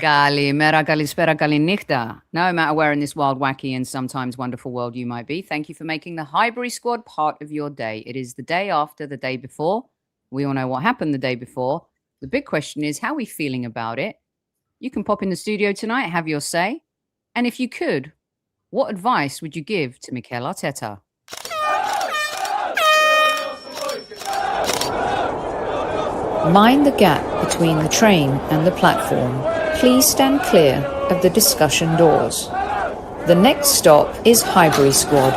Kalimera, kalispera, kalinichta. No matter where in this wild, wacky, and sometimes wonderful world you might be, thank you for making the Highbury Squad part of your day. It is the day after the day before. We all know what happened the day before. The big question is, how are we feeling about it? You can pop in the studio tonight, have your say. And if you could, what advice would you give to Mikel Arteta? Mind the gap between the train and the platform. Please stand clear of the discussion doors. The next stop is Highbury Squad.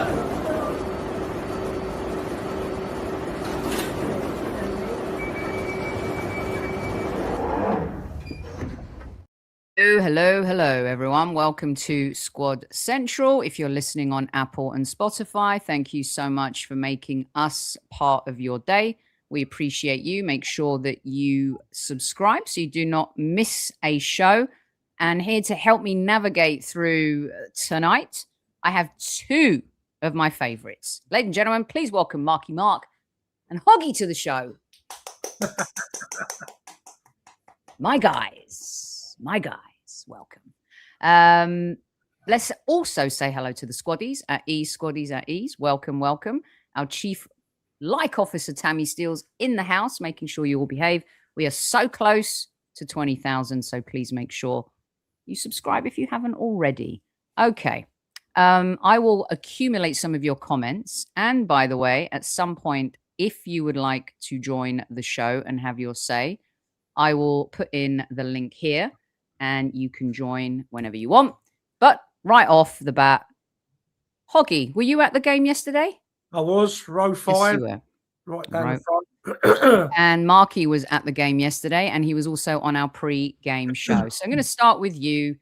Hello, everyone. Welcome to Squad Central. If you're listening on Apple and Spotify, thank you so much for making us part of your day. We appreciate you. Make sure that you subscribe so you do not miss a show. And here to help me navigate through tonight, I have two of my favorites. Ladies and gentlemen, please welcome Marky Mark and Hoggy to the show. My guys, welcome. Let's also say hello to the squaddies at ease. Welcome. Our chief like officer Tammy Steele's in the house, making sure you all behave. We are so close to 20,000, so please make sure you subscribe if you haven't already. Okay. I will accumulate some of your comments. And by the way, at some point, if you would like to join the show and have your say, I will put in the link here and you can join whenever you want. But right off the bat, Hoggy, were you at the game yesterday? I was, row 5, yes, you were. right down the front. And Marky was at the game yesterday, and he was also on our pre-game show. So I'm going to start with you.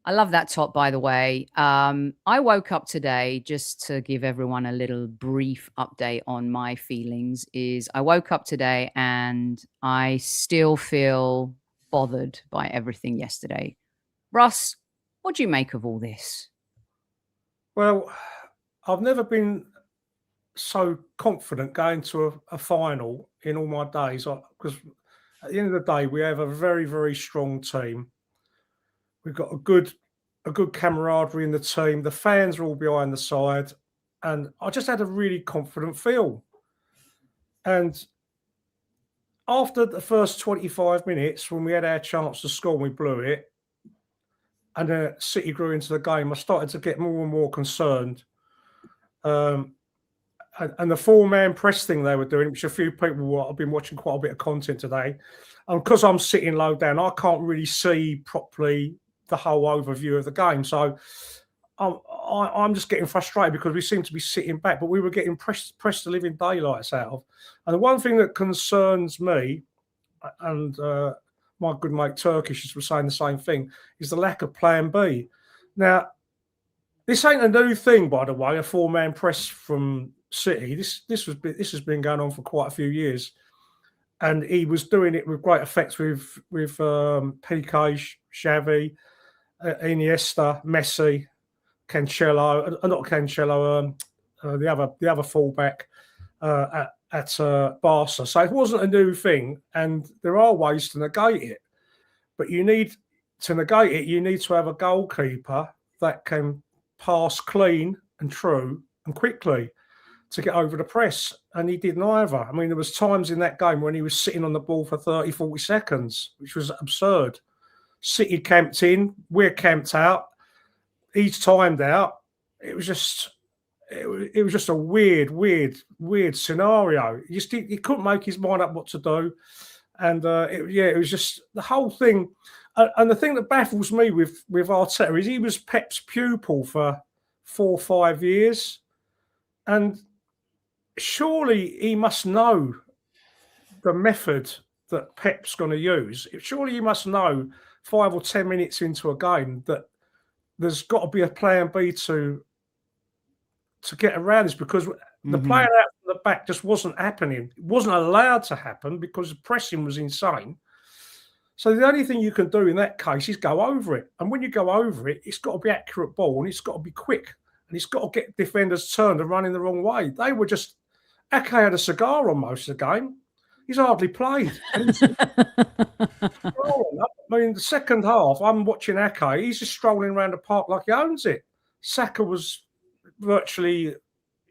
I love that top, by the way. I woke up today, just to give everyone a little brief update on my feelings, I woke up today and I still feel bothered by everything yesterday. Russ, what do you make of all this? Well, I've never been so confident going to a final in all my days, because at the end of the day, we have a very, very strong team. We've got a good camaraderie in the team. The fans are all behind the side, and I just had a really confident feel. And after the first 25 minutes, when we had our chance to score and we blew it, and City grew into the game, I started to get more and more concerned. And the 4-man press thing they were doing, which a few people, I've been watching quite a bit of content today, and because I'm sitting low down, I can't really see properly the whole overview of the game. So I'm just getting frustrated because we seem to be sitting back, but we were getting pressed the living daylights out of. And the one thing that concerns me, and my good mate Turkish was saying the same thing, is the lack of plan B. Now, this ain't a new thing, by the way, a 4-man press from City. This has been going on for quite a few years, and he was doing it with great effect with Piqué, Xavi, Iniesta, Messi, Cancelo, not Cancelo, the other fullback at Barca. So it wasn't a new thing, and there are ways to negate it. But you need to have a goalkeeper that can pass clean and true and quickly to get over the press, and he didn't either. I mean, there was times in that game when he was sitting on the ball for 30, 40 seconds, which was absurd. City camped in, we're camped out. He's timed out. It was just a weird scenario. He couldn't make his mind up what to do, and it was just the whole thing. And the thing that baffles me with Arteta is he was Pep's pupil for 4 or 5 years, and surely he must know the method that Pep's going to use. Surely he must know 5 or 10 minutes into a game that there's got to be a plan B to get around this, because the playing out from the back just wasn't happening. It wasn't allowed to happen because the pressing was insane. So the only thing you can do in that case is go over it. And when you go over it, it's got to be accurate ball and it's got to be quick. And it's got to get defenders turned and running the wrong way. They were just, Ake had a cigar on most of the game. He's hardly played. I mean, the second half, I'm watching Ake. He's just strolling around the park like he owns it. Saka was virtually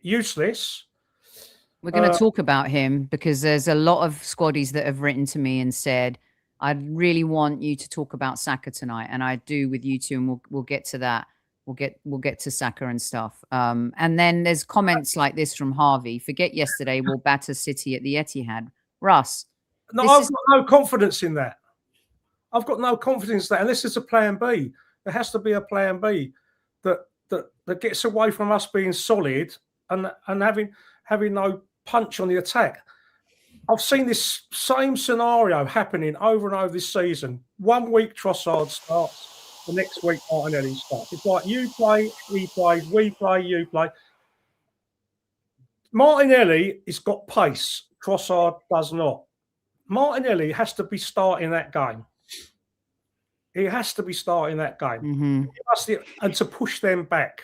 useless. We're going to talk about him because there's a lot of squaddies that have written to me and said, "I'd really want you to talk about Saka tonight," and I do with you two, and we'll get to that. We'll get to Saka and stuff. And then there's comments like this from Harvey: "Forget yesterday, we'll batter City at the Etihad." Russ, no, I've got no confidence in that. I've got no confidence that unless there's a plan B, there has to be a plan B that gets away from us being solid and having no punch on the attack. I've seen this same scenario happening over and over this season. 1 week Trossard starts, the next week Martinelli starts. It's like you play, he plays, we play, you play. Martinelli has got pace. Trossard does not. Martinelli has to be starting that game. He has to be starting that game. And to push them back.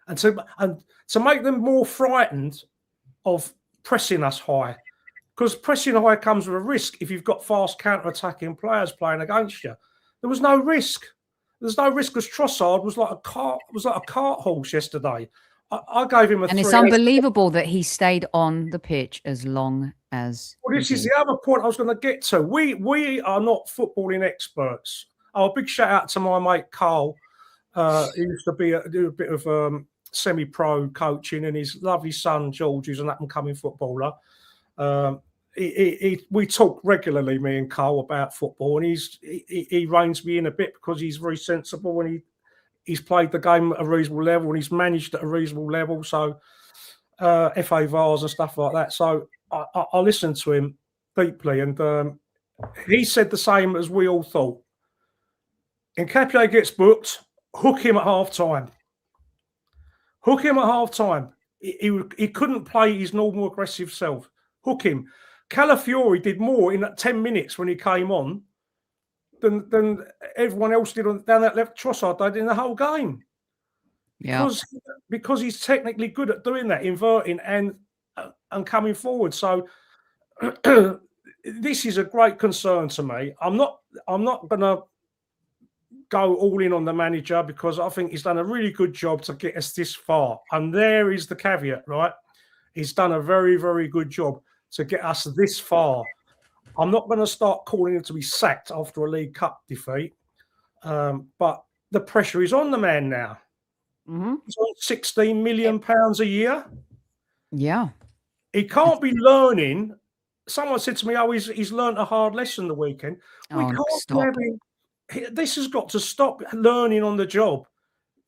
And to make them more frightened of pressing us high. Because pressing high comes with a risk if you've got fast counter-attacking players playing against you. There was no risk. There's no risk because Trossard was like a cart horse yesterday. I gave him a 3. And it's unbelievable that he stayed on the pitch as long as. Well, this is the other point I was going to get to. We are not footballing experts. Oh, a big shout out to my mate Carl. He used to do a bit of semi-pro coaching, and his lovely son George, who's an up-and-coming footballer. We talk regularly, me and Carl, about football, and he reins me in a bit because he's very sensible and he's played the game at a reasonable level and he's managed at a reasonable level. So FA VARs and stuff like that. So I listened to him deeply, and he said the same as we all thought. Nketiah gets booked, hook him at half time. Hook him at half time. He couldn't play his normal aggressive self. Hook him. Calafiori did more in that 10 minutes when he came on than everyone else did down that left. Trossard did in the whole game. Yeah. Because he's technically good at doing that, inverting and coming forward. So this is a great concern to me. I'm not going to go all in on the manager because I think he's done a really good job to get us this far. And there is the caveat, right? He's done a very, very good job to get us this far. I'm not going to start calling him to be sacked after a League Cup defeat. But the pressure is on the man now. He's on £16 million a year. Yeah. He can't be learning. Someone said to me, he's learned a hard lesson the weekend. We can't stop. This has got to stop learning on the job.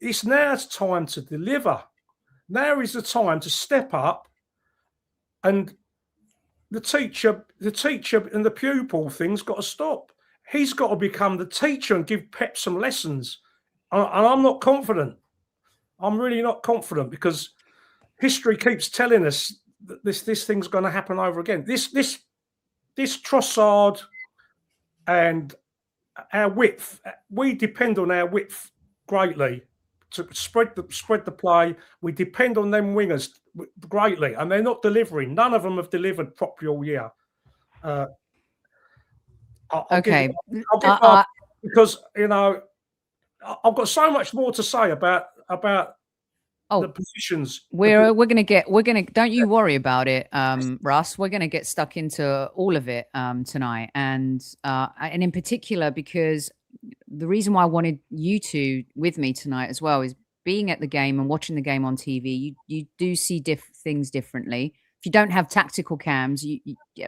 It's now time to deliver. Now is the time to step up, and the teacher and the pupil thing's got to stop. He's got to become the teacher and give Pep some lessons. And I'm not confident. I'm really not confident because history keeps telling us that this thing's going to happen over again. This Trossard and our width, we depend on our width greatly to spread the play. We depend on them wingers greatly, and they're not delivering. None of them have delivered properly all year. Because I've got so much more to say about the positions. We're gonna don't you worry about it, Russ. We're gonna get stuck into all of it tonight, and in particular because the reason why I wanted you two with me tonight as well is being at the game and watching the game on TV. You do see things differently. If you don't have tactical cams,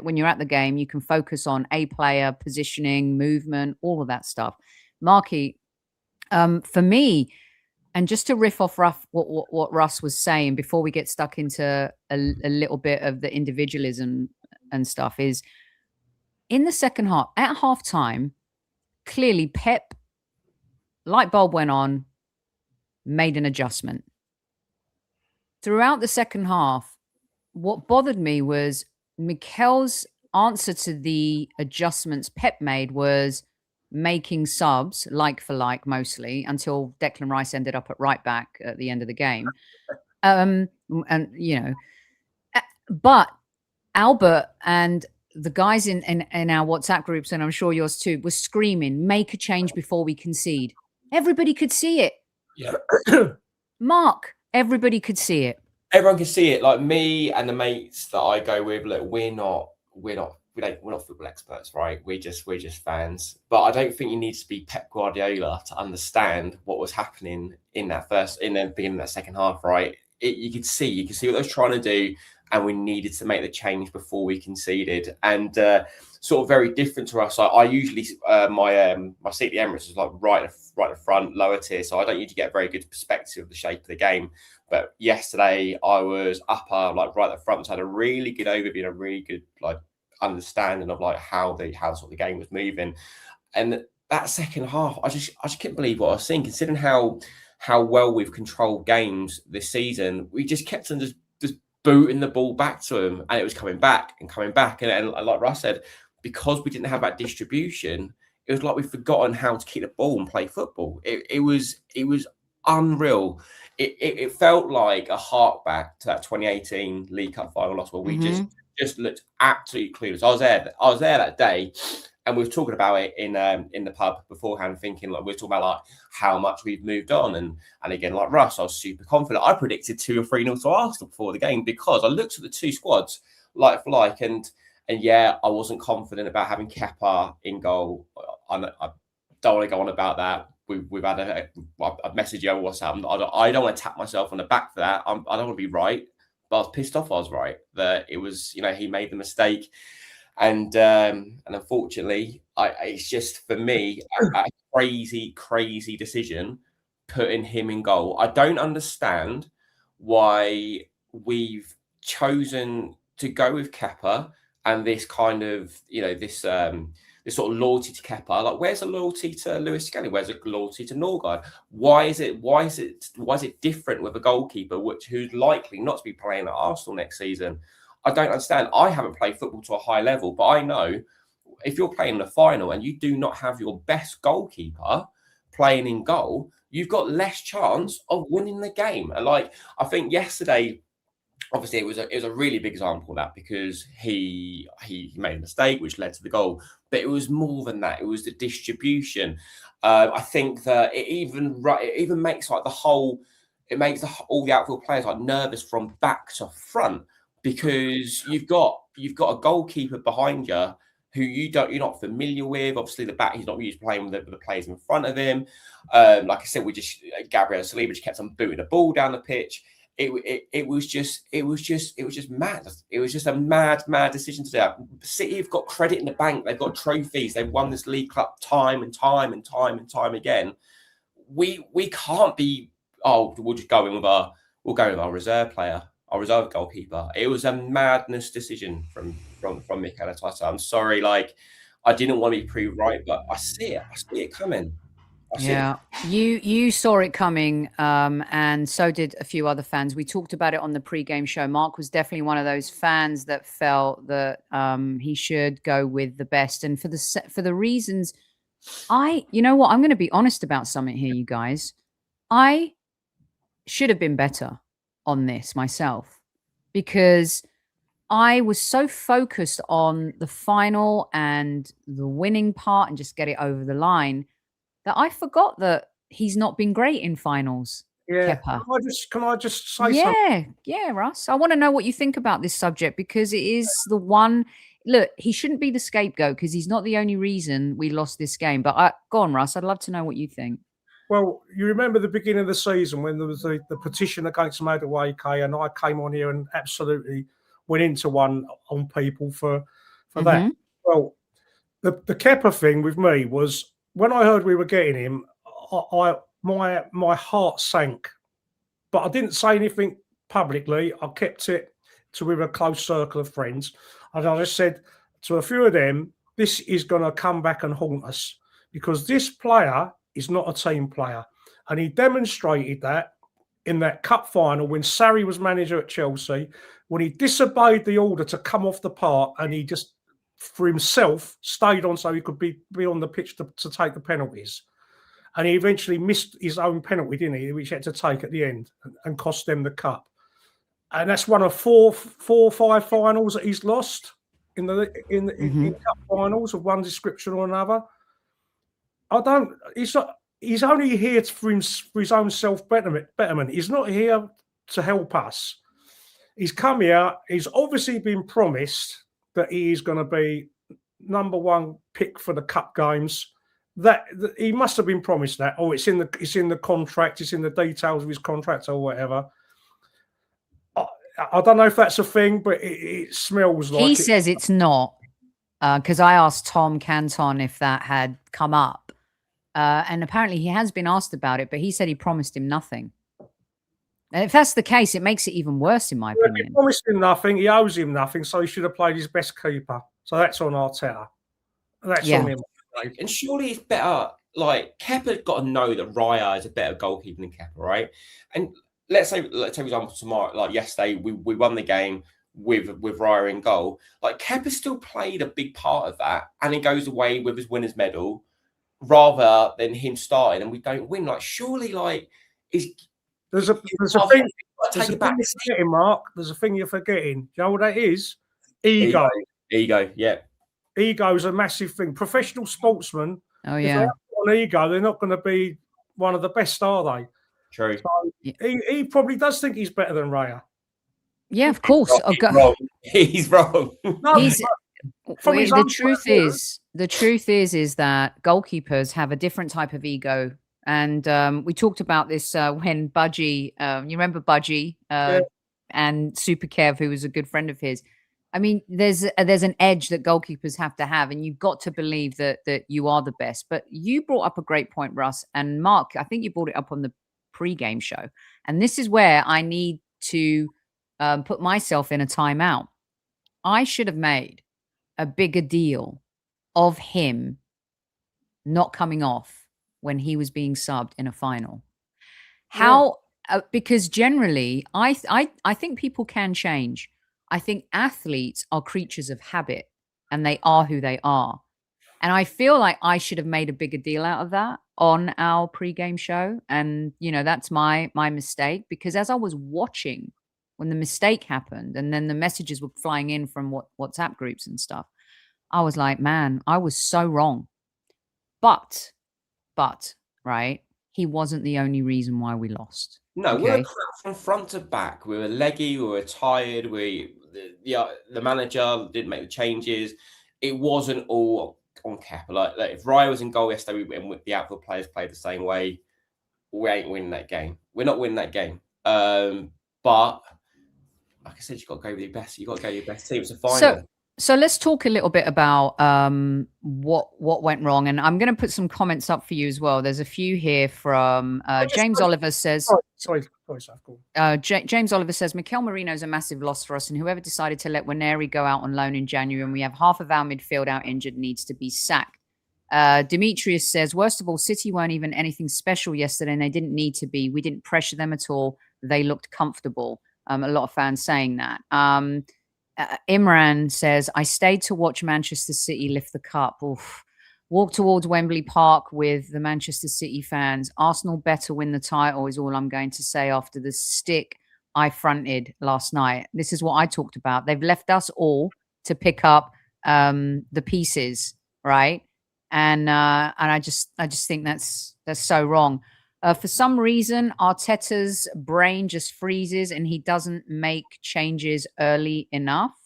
when you're at the game, you can focus on a player, positioning, movement, all of that stuff. Marky, for me. And just to riff off what Russ was saying before we get stuck into a little bit of the individualism and stuff is in the second half, at half time, clearly Pep, light bulb went on, made an adjustment. Throughout the second half, what bothered me was Mikel's answer to the adjustments Pep made was making subs like for like mostly until Declan Rice ended up at right back at the end of the game. But Albert and the guys in our WhatsApp groups, and I'm sure yours too, were screaming, make a change before we concede. Everybody could see it. Yeah. Mark, everybody could see it. Everyone can see it. Like me and the mates that I go with, look, we're not football experts, right? We're just fans. But I don't think you need to be Pep Guardiola to understand what was happening in the beginning of that second half, right? You could see what they were trying to do, and we needed to make the change before we conceded. And sort of very different to us. I usually my seat at the Emirates is like right at the front, lower tier, so I don't usually get a very good perspective of the shape of the game. But yesterday I was upper, like right at the front, so I had a really good overview and a really good like understanding of like how sort of the game was moving. And that second half, I just couldn't believe what I was seeing, considering how well we've controlled games this season. We just kept on just booting the ball back to him, and it was coming back. And like Russ said, because we didn't have that distribution, it was like we've forgotten how to keep the ball and play football. It was unreal. It felt like a hark back to that 2018 League Cup final loss where we just looked absolutely clueless. I was there that day, and we were talking about it in the pub beforehand, thinking like we were talking about like how much we've moved on, and again, like Russ, I was super confident. I predicted 2 or 3-0 to Arsenal before the game because I looked at the two squads like for like, and yeah, I wasn't confident about having Kepa in goal. I don't want to go on about that. We've had I've messaged you on WhatsApp. I don't want to tap myself on the back for that. I don't want to be right, but I was pissed off. I was right that it was, he made the mistake, and unfortunately, it's just for me a crazy decision putting him in goal. I don't understand why we've chosen to go with Kepa and this kind of this sort of loyalty to Kepa. Like, where's the loyalty to Lewis Skelly? Where's the loyalty to Norgard? Why is it different with a goalkeeper who's likely not to be playing at Arsenal next season? I don't understand. I haven't played football to a high level, but I know if you're playing the final and you do not have your best goalkeeper playing in goal, you've got less chance of winning the game. And like, I think yesterday, obviously, it was a really big example of that because he made a mistake, which led to the goal. But it was more than that. It was the distribution. I think that it even makes like all the outfield players like nervous from back to front because you've got a goalkeeper behind you who you're not familiar with. Obviously, the back, he's not used to playing with the players in front of him. Like I said, Gabriel Saliba just kept on booting the ball down the pitch. It was just mad. It was just a mad decision to do. City have got credit in the bank. They've got trophies. They've won this League Cup time and time again. We can't be. Oh, we'll go in with our reserve player, our reserve goalkeeper. It was a madness decision from Mikel Arteta. I'm sorry, like I didn't want to be proved right, but I see it coming. Yeah, you saw it coming, and so did a few other fans. We talked about it on the pre-game show. Mark was definitely one of those fans that felt that he should go with the best, and for the reasons, you know what, I'm going to be honest about something here, you guys. I should have been better on this myself because I was so focused on the final and the winning part and just get it over the line that I forgot that he's not been great in finals. Yeah. Kepa. Can I just say something? Yeah, Russ. I want to know what you think about this subject because it is the one. Look, he shouldn't be the scapegoat because he's not the only reason we lost this game. But go on, Russ. I'd love to know what you think. Well, you remember the beginning of the season when there was the petition against Madueke, and I came on here and absolutely went into one on people for that. Well, the Kepa thing with me was, when I heard we were getting him, my heart sank. But I didn't say anything publicly. I kept it with a close circle of friends. And I just said to a few of them, this is going to come back and haunt us because this player is not a team player. And he demonstrated that in that cup final when Sarri was manager at Chelsea, when he disobeyed the order to come off the park and he just, for himself, stayed on so he could be on the pitch to take the penalties. And he eventually missed his own penalty, didn't he, which he had to take at the end and cost them the cup. And that's one of four or five finals that he's lost. in cup finals of one description or another. I don't. He's only here for his own self betterment. He's not here to help us. He's come here. He's obviously been promised that he is going to be #1 pick for the cup games. That he must have been promised that. Oh, it's in the contract. It's in the details of his contract or whatever. I don't know if that's a thing, but it smells like. He says it's not, because I asked Tom Canton if that had come up, and apparently he has been asked about it, but he said he promised him nothing. And if that's the case, it makes it even worse, in my opinion. He promised him nothing. He owes him nothing, so he should have played his best keeper. So that's on Arteta. That's on him. And surely it's better. Like Kepa's got to know that Raya is a better goalkeeper than Kepa, right? And let's say, for example, tomorrow, like yesterday, we won the game with Raya in goal. Like Kepa still played a big part of that, and he goes away with his winner's medal rather than him starting, and we don't win. Like surely, like there's a thing you're forgetting, Mark. There's a thing you're forgetting. You know what that is? Ego. Yeah. Ego is a massive thing. Professional sportsmen. Oh if they have an ego, they're not going to be one of the best, are they? True. So he probably does think he's better than Raya. Yeah, of course. He's wrong. No, the truth is that goalkeepers have a different type of ego. And we talked about this when Budgie, you remember Budgie and Super Kev, who was a good friend of his. I mean, there's an edge that goalkeepers have to have, and you've ut to believe that you are the best. But you brought up a great point, Russ. And Mark, I think you brought it up on the pre-game show. And this is where I need to put myself in a timeout. I should have made a bigger deal of him not coming off when he was being subbed in a final. Because generally, I think people can change. I think athletes are creatures of habit, and they are who they are. And I feel like I should have made a bigger deal out of that on our pre-game show. And, that's my mistake, because as I was watching when the mistake happened and then the messages were flying in from WhatsApp groups and stuff, I was like, man, I was so wrong. But, right, he wasn't the only reason why we lost. No, we were from front to back. We were leggy, we were tired. The manager didn't make the changes. It wasn't all on Kepa. Like if Raya was in goal yesterday and the outfield players played the same way, we ain't winning that game. We're not winning that game. But like I said, you've got to go with your best. You've got to go with your best team. It's a final. So let's talk a little bit about what went wrong. And I'm going to put some comments up for you as well. There's a few here from James Oliver says... Sorry, James Oliver says, Mikel Merino's a massive loss for us, and whoever decided to let Waneri go out on loan in January and we have half of our midfield out injured needs to be sacked. Demetrius says, worst of all, City weren't even anything special yesterday, and they didn't need to be. We didn't pressure them at all. They looked comfortable. A lot of fans saying that. Imran says, I stayed to watch Manchester City lift the cup. Oof. Walk towards Wembley Park with the Manchester City fans. Arsenal better win the title is all I'm going to say after the stick I fronted last night. This is what I talked about. They've left us all to pick up the pieces, right? And I just think that's so wrong. For some reason, Arteta's brain just freezes and he doesn't make changes early enough.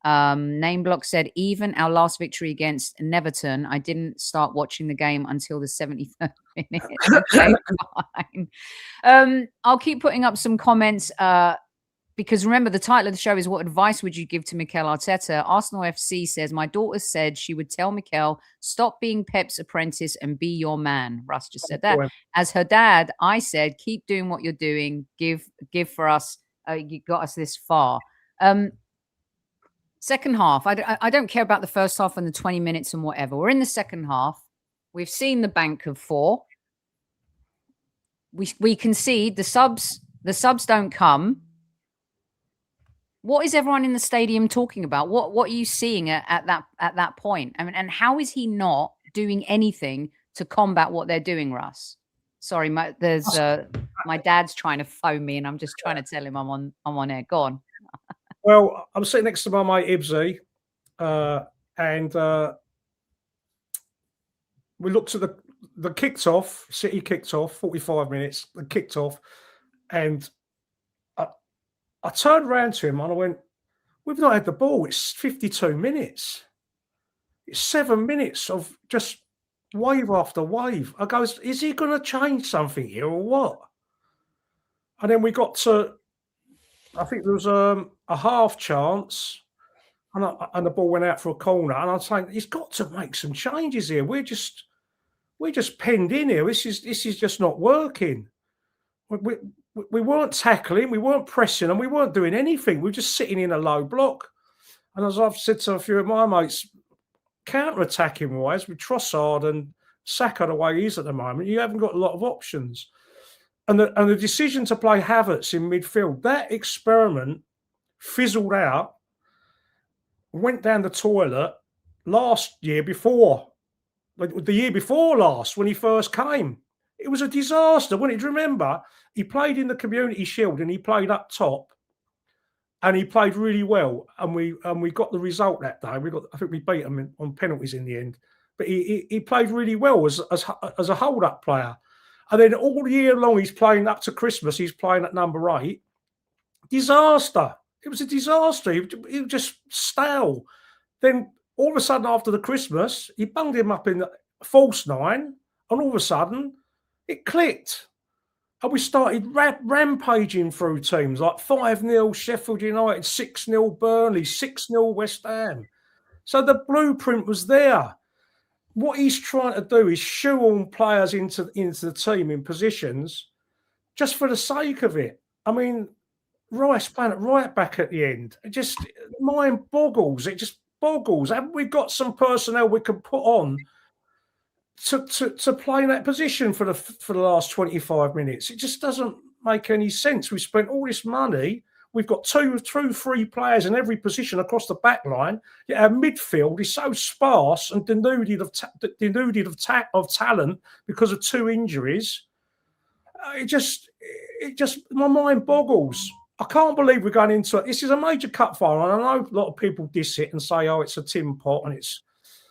Nameblock said, even our last victory against Neverton, I didn't start watching the game until the 73rd minute. Okay, fine. I'll keep putting up some comments because remember, the title of the show is What Advice Would You Give to Mikel Arteta? Arsenal FC says, my daughter said she would tell Mikel, stop being Pep's apprentice and be your man. Russ just said that. As her dad, I said, keep doing what you're doing. Give for us. You got us this far. Second half, I don't care about the first half and the 20 minutes and whatever. We're in the second half. We've seen the bank of 4. We concede. The subs don't come. What is everyone in the stadium talking about? What are you seeing at that point? I mean, and how is he not doing anything to combat what they're doing, Russ? Sorry, my dad's trying to phone me, and I'm just trying to tell him I'm on air. Go on. Well, I'm sitting next to my mate Ibsy, and we looked at the kicked off. City kicked off 45 minutes. They kicked off, and I turned around to him and I went, "We've not had the ball. It's 52 minutes. It's 7 minutes of just wave after wave." I goes, "Is he going to change something here or what?" And then we got to, I think there was a half chance, and the ball went out for a corner. And I'm saying, he's got to make some changes here. We're just penned in here. This is just not working. We weren't tackling, we weren't pressing, and we weren't doing anything. We were just sitting in a low block. And as I've said to a few of my mates, counter-attacking wise, with Trossard and Saka the way he is at the moment, you haven't got a lot of options. And the decision to play Havertz in midfield, that experiment fizzled out, went down the toilet last year before, the year before last, when he first came. It was a disaster. When you remember, he played in the Community Shield and he played up top, and he played really well. And we got the result that day. I think we beat him on penalties in the end. But he played really well as a hold-up player. And then all year long, he's playing up to Christmas. He's playing at number 8. Disaster. It was a disaster. He was just stale. Then all of a sudden, after the Christmas, he bunged him up in the false 9, and all of a sudden, it clicked. And we started rampaging through teams like 5-0 Sheffield United, 6-0 Burnley, 6-0 West Ham. So the blueprint was there. What he's trying to do is shoehorn players into the team in positions just for the sake of it. I mean, Rice playing at right back at the end. It just mind boggles. It just boggles. Haven't we got some personnel we can put on to play in that position for the last 25 minutes? It just doesn't make any sense. We spent all this money. We've got 2, 3 players in every position across the back line. Yet our midfield is so sparse and denuded of talent because of 2 injuries. It just my mind boggles. I can't believe we're going into it. This is a major cup final, and I know a lot of people diss it and say, "Oh, it's a tin pot," and it's.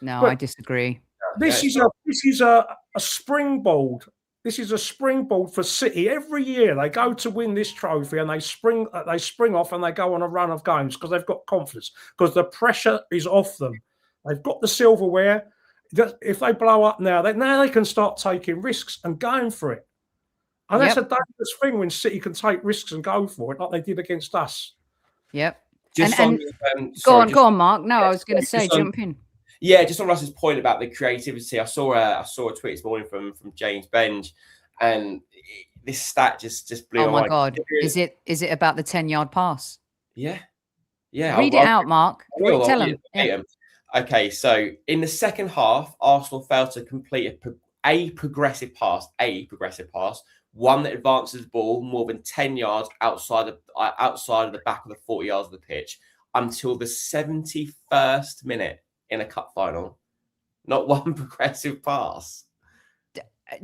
No, I disagree. This is a springboard. This is a springboard for City. Every year they go to win this trophy, and they spring off and they go on a run of games because they've got confidence, because the pressure is off them. They've got the silverware. If they blow up now they can start taking risks and going for it. And that's a dangerous thing when City can take risks and go for it, like they did against us. Yep. Just go on, Mark. No, I was going to say, jump in. Yeah, just on Russ's point about the creativity, I saw a tweet this morning from James Benge, and this stat just blew my mind. Oh my God! Is it about the 10-yard pass? Yeah. Read it out, Mark. Tell him. Yeah. Okay, so in the second half, Arsenal failed to complete a progressive pass, one that advances the ball more than 10 yards outside of the back of the 40 yards of the pitch until the 71st minute in a cup final. Not one progressive pass.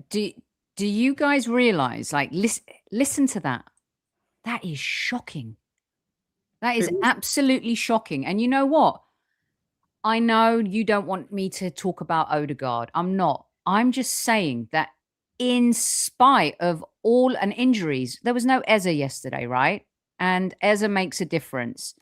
Do you guys realize, like, listen to that? That is shocking. That is absolutely shocking. And you know what? I know you don't want me to talk about Odegaard. I'm not. I'm just saying that in spite of all and injuries, there was no Eze yesterday, right? And Eze makes a difference.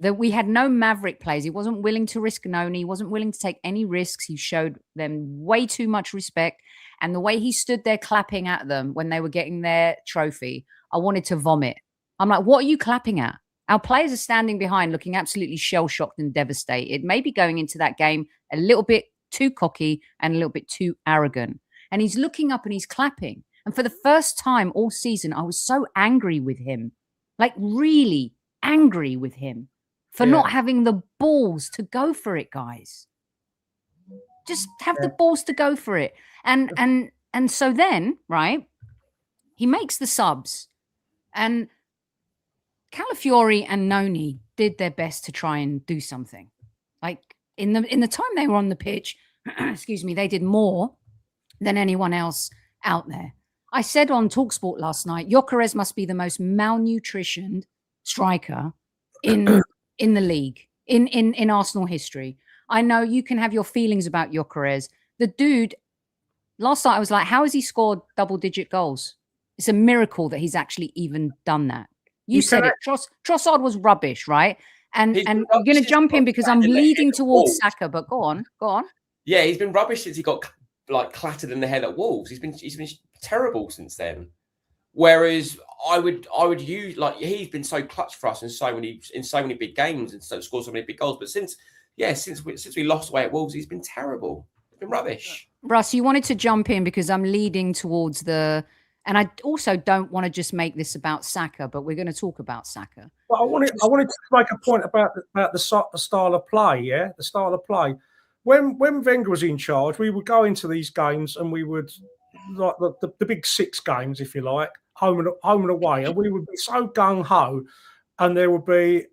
That we had no maverick plays. He wasn't willing to risk Noni. He wasn't willing to take any risks. He showed them way too much respect. And the way he stood there clapping at them when they were getting their trophy, I wanted to vomit. I'm like, what are you clapping at? Our players are standing behind looking absolutely shell-shocked and devastated, maybe going into that game a little bit too cocky and a little bit too arrogant. And he's looking up and he's clapping. And for the first time all season, I was so angry with him, like really angry with him for not having the balls to go for it, guys. Just have the balls to go for it. And so then, right, he makes the subs, and Calafiori and Noni did their best to try and do something. Like in the time they were on the pitch, excuse me, they did more than anyone else out there. I said on TalkSport last night, Gyökeres must be the most malnutritioned striker in the league. in Arsenal history. I know you can have your feelings about Gyökeres. The dude, last night I was like, how has he scored double-digit goals? It's a miracle that he's actually even done that. You said it. Trossard was rubbish, right? And I'm going to jump in because I'm leading towards Saka, but go on. Yeah, he's been rubbish since he got like clattered in the head at Wolves. He's been terrible since then. Whereas I would use, like, he's been so clutch for us in so many big games and scored so many big goals. But since we lost away at Wolves, he's been terrible. He's been rubbish. Russ, you wanted to jump in because I'm leading towards and I also don't want to just make this about Saka, but we're going to talk about Saka. But I wanted to make a point about the style of play. Yeah, the style of play. When Wenger was in charge, we would go into these games and we would, like the big 6 games, if you like, home and away, and we would be so gung ho, and there would be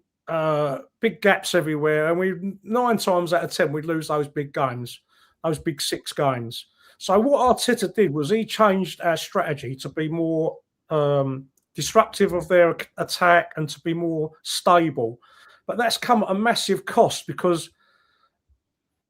big gaps everywhere, and 9 times out of 10 we'd lose those big games, those big 6 games. So what Arteta did was he changed our strategy to be more disruptive of their attack and to be more stable. But that's come at a massive cost because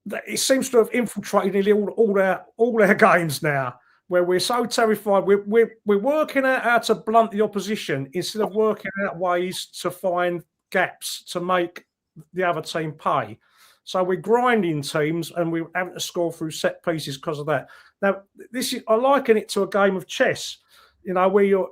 it seems to have infiltrated nearly all our games now, where we're so terrified. We're working out how to blunt the opposition instead of working out ways to find gaps to make the other team pay. So we're grinding teams and we're having to score through set pieces because of that. Now, I liken it to a game of chess, where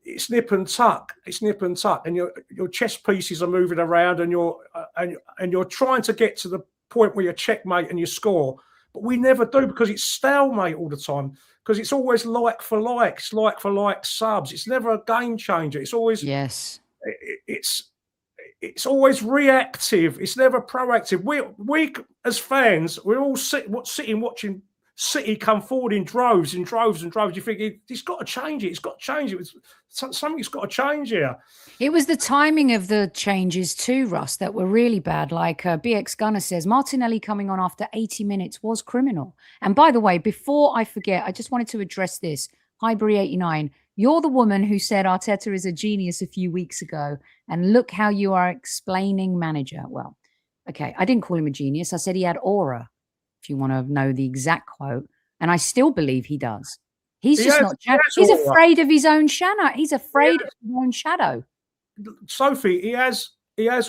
it's nip and tuck, and your chess pieces are moving around, and you're trying to get to the point where you checkmate and you score. But we never do because it's stalemate all the time. Because it's always like for like subs. It's never a game changer. It's always It's always reactive. It's never proactive. We as fans, we're all sitting watching City come forward in droves and droves. You think it's got to change it. It's got to change it. Something's got to change here. It was the timing of the changes too, Russ, that were really bad. Like BX Gunner says, Martinelli coming on after 80 minutes was criminal. And by the way, before I forget, I just wanted to address this. Highbury 89, you're the woman who said Arteta is a genius a few weeks ago. And look how you are explaining manager. Well, okay, I didn't call him a genius. I said he had aura, if you want to know the exact quote. And I still believe he does. He's afraid of his own shadow. He's afraid of his own shadow. Sophie, he has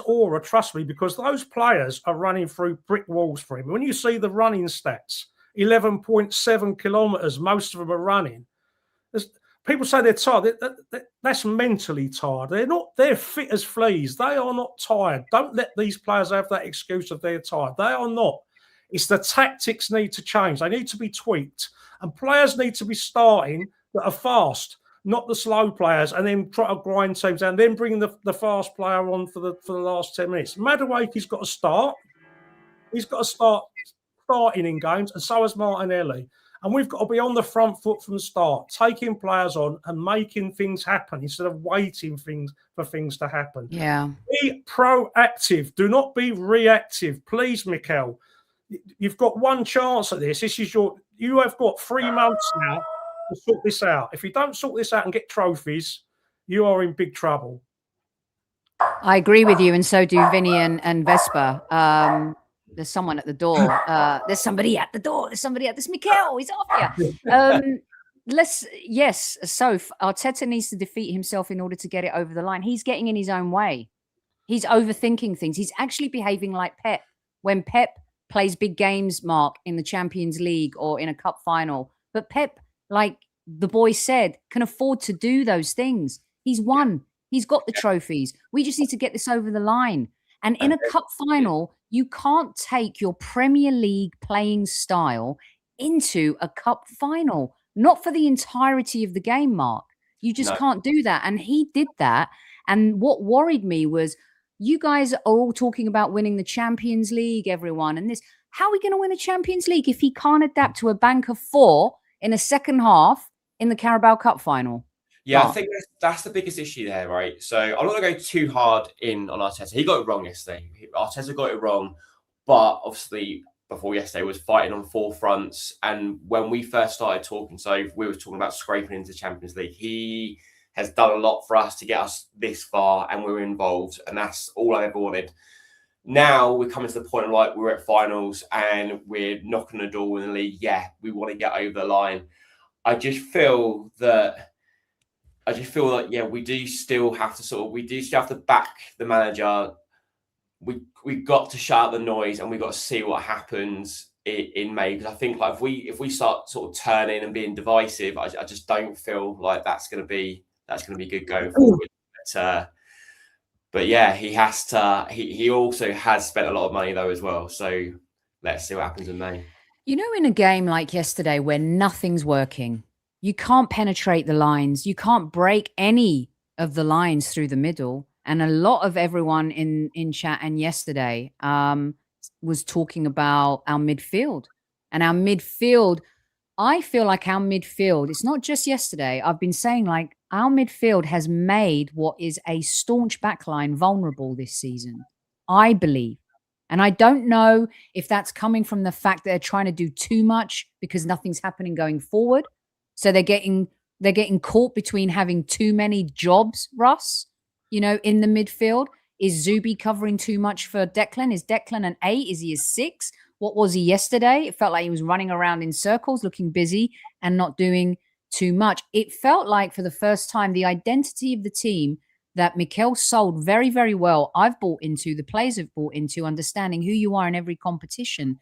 aura, trust me, because those players are running through brick walls for him. When you see the running stats, 11.7 kilometres, most of them are running. People say they're tired. That's mentally tired. They're fit as fleas. They are not tired. Don't let these players have that excuse of they're tired. They are not. It's the tactics need to change. They need to be tweaked. And players need to be starting that are fast, not the slow players, and then try to grind teams and then bring the fast player on for the last 10 minutes. Madueke's got to start. He's got to start starting in games, and so has Martinelli. And we've got to be on the front foot from the start, taking players on and making things happen instead of waiting for things to happen. Yeah. Be proactive. Do not be reactive. Please, Mikel. You've got one chance at this. You have got 3 months now to sort this out. If you don't sort this out and get trophies, you are in big trouble. I agree with you, and so do Vinny and Vespa. There's someone at the door. There's somebody at the door. There's somebody at this. Mikel, he's off here. So Arteta needs to defeat himself in order to get it over the line. He's getting in his own way. He's overthinking things. He's actually behaving like Pep. When Pep plays big games, Mark, in the Champions League or in a cup final. But Pep, like the boy said, can afford to do those things. He's won. He's got the trophies. We just need to get this over the line. And in a cup final, you can't take your Premier League playing style into a cup final. Not for the entirety of the game, Mark. You just can't do that. And he did that. And what worried me was you guys are all talking about winning the Champions League, everyone. And this, how are we going to win a Champions League if he can't adapt to a bank of 4 in a second half in the Carabao Cup final? Yeah, I think that's the biggest issue there, right? So I'm not going to go too hard in on Arteta. He got it wrong yesterday. Arteta got it wrong, but obviously before yesterday was fighting on 4 fronts. And when we first started talking, so we were talking about scraping into Champions League. He has done a lot for us to get us this far, and we're involved, and that's all I ever wanted. now we're coming to the point of like we're at finals and we're knocking the door in the league. Yeah, we want to get over the line. I just feel like yeah, we do still have to back the manager. We've got to shut out the noise and we've got to see what happens in May, because I think like if we start sort of turning and being divisive, I just don't feel like that's going to be good going forward. But yeah, he has to. He also has spent a lot of money though as well. So let's see what happens in May. You know, in a game like yesterday where nothing's working, you can't penetrate the lines, you can't break any of the lines through the middle. And a lot of everyone in chat and yesterday was talking about our midfield. And our midfield, I feel like our midfield, it's not just yesterday. I've been saying like our midfield has made what is a staunch backline vulnerable this season, I believe. And I don't know if that's coming from the fact that they're trying to do too much because nothing's happening going forward. So they're getting caught between having too many jobs, Russ, you know, in the midfield. Is Zubi covering too much for Declan? Is Declan an 8? Is he a 6? What was he yesterday? It felt like he was running around in circles, looking busy and not doing too much. It felt like for the first time, the identity of the team that Mikel sold very, very well, I've bought into, the players have bought into, understanding who you are in every competition.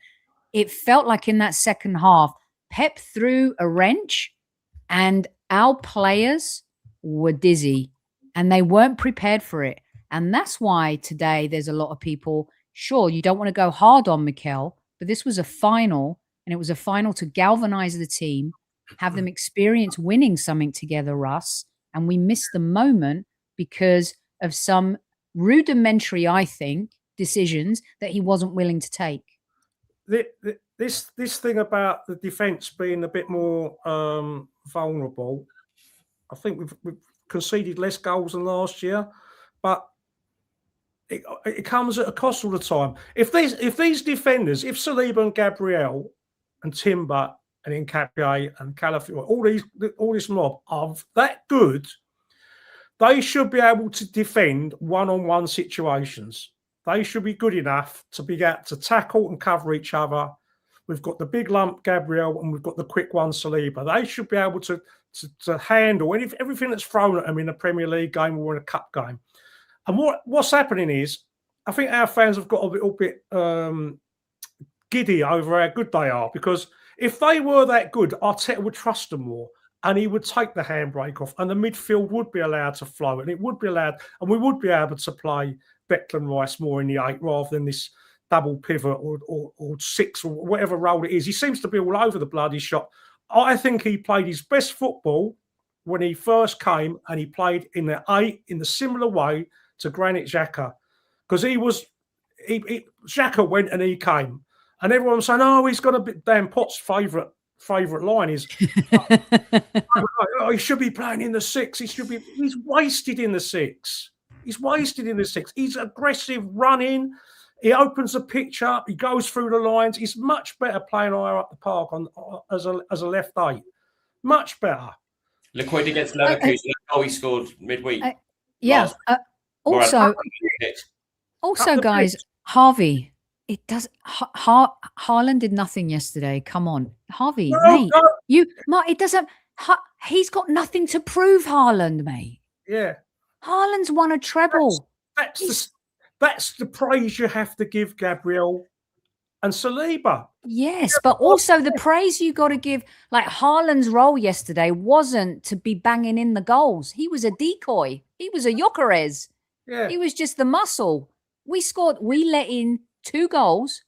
It felt like in that second half, Pep threw a wrench and our players were dizzy and they weren't prepared for it. And that's why today there's a lot of people, sure, you don't want to go hard on Mikel, but this was a final, and it was a final to galvanize the team, have them experience winning something together, Russ. And we missed the moment because of some rudimentary, I think, decisions that he wasn't willing to take. This thing about the defence being a bit more vulnerable, I think we've conceded less goals than last year, but it comes at a cost all the time. If these defenders, if Saliba and Gabriel and Timber and Nketiah and Calafiori, all this mob are that good, they should be able to defend one-on-one situations. They should be good enough to be able to tackle and cover each other. We've got the big lump Gabriel and we've got the quick one Saliba. They should be able to handle everything that's thrown at them in a Premier League game or in a cup game. And what's happening is, I think our fans have got a little bit giddy over how good they are, because if they were that good, Arteta would trust them more and he would take the handbrake off and the midfield would be allowed to flow and it would be allowed, and we would be able to play Declan Rice more in the 8 rather than this double pivot or 6 or whatever role it is. He seems to be all over the bloody shop. I think he played his best football when he first came, and he played in the 8 in the similar way to Granit Xhaka, because Xhaka went and he came, and everyone was saying, "Oh, he's got a bit." Dan Potts' favourite line is, "Oh, he should be playing in the 6. He's wasted in the 6. He's wasted in the 6. He's aggressive, running. He opens the pitch up. He goes through the lines. He's much better playing higher up the park as a left 8. Much better." Liquid against Leverkusen, he scored midweek. Yeah. Also, guys, Harvey, it does. Haaland did nothing yesterday. Come on, Harvey, mate. It doesn't. He's got nothing to prove, Haaland, mate. Yeah. Haaland's won a treble. That's the praise you have to give Gabriel and Saliba. Yes, but also the praise you got to give, like Haaland's role yesterday wasn't to be banging in the goals. He was a decoy. He was a Gyökeres. Yeah. He was just the muscle. We let in 2 goals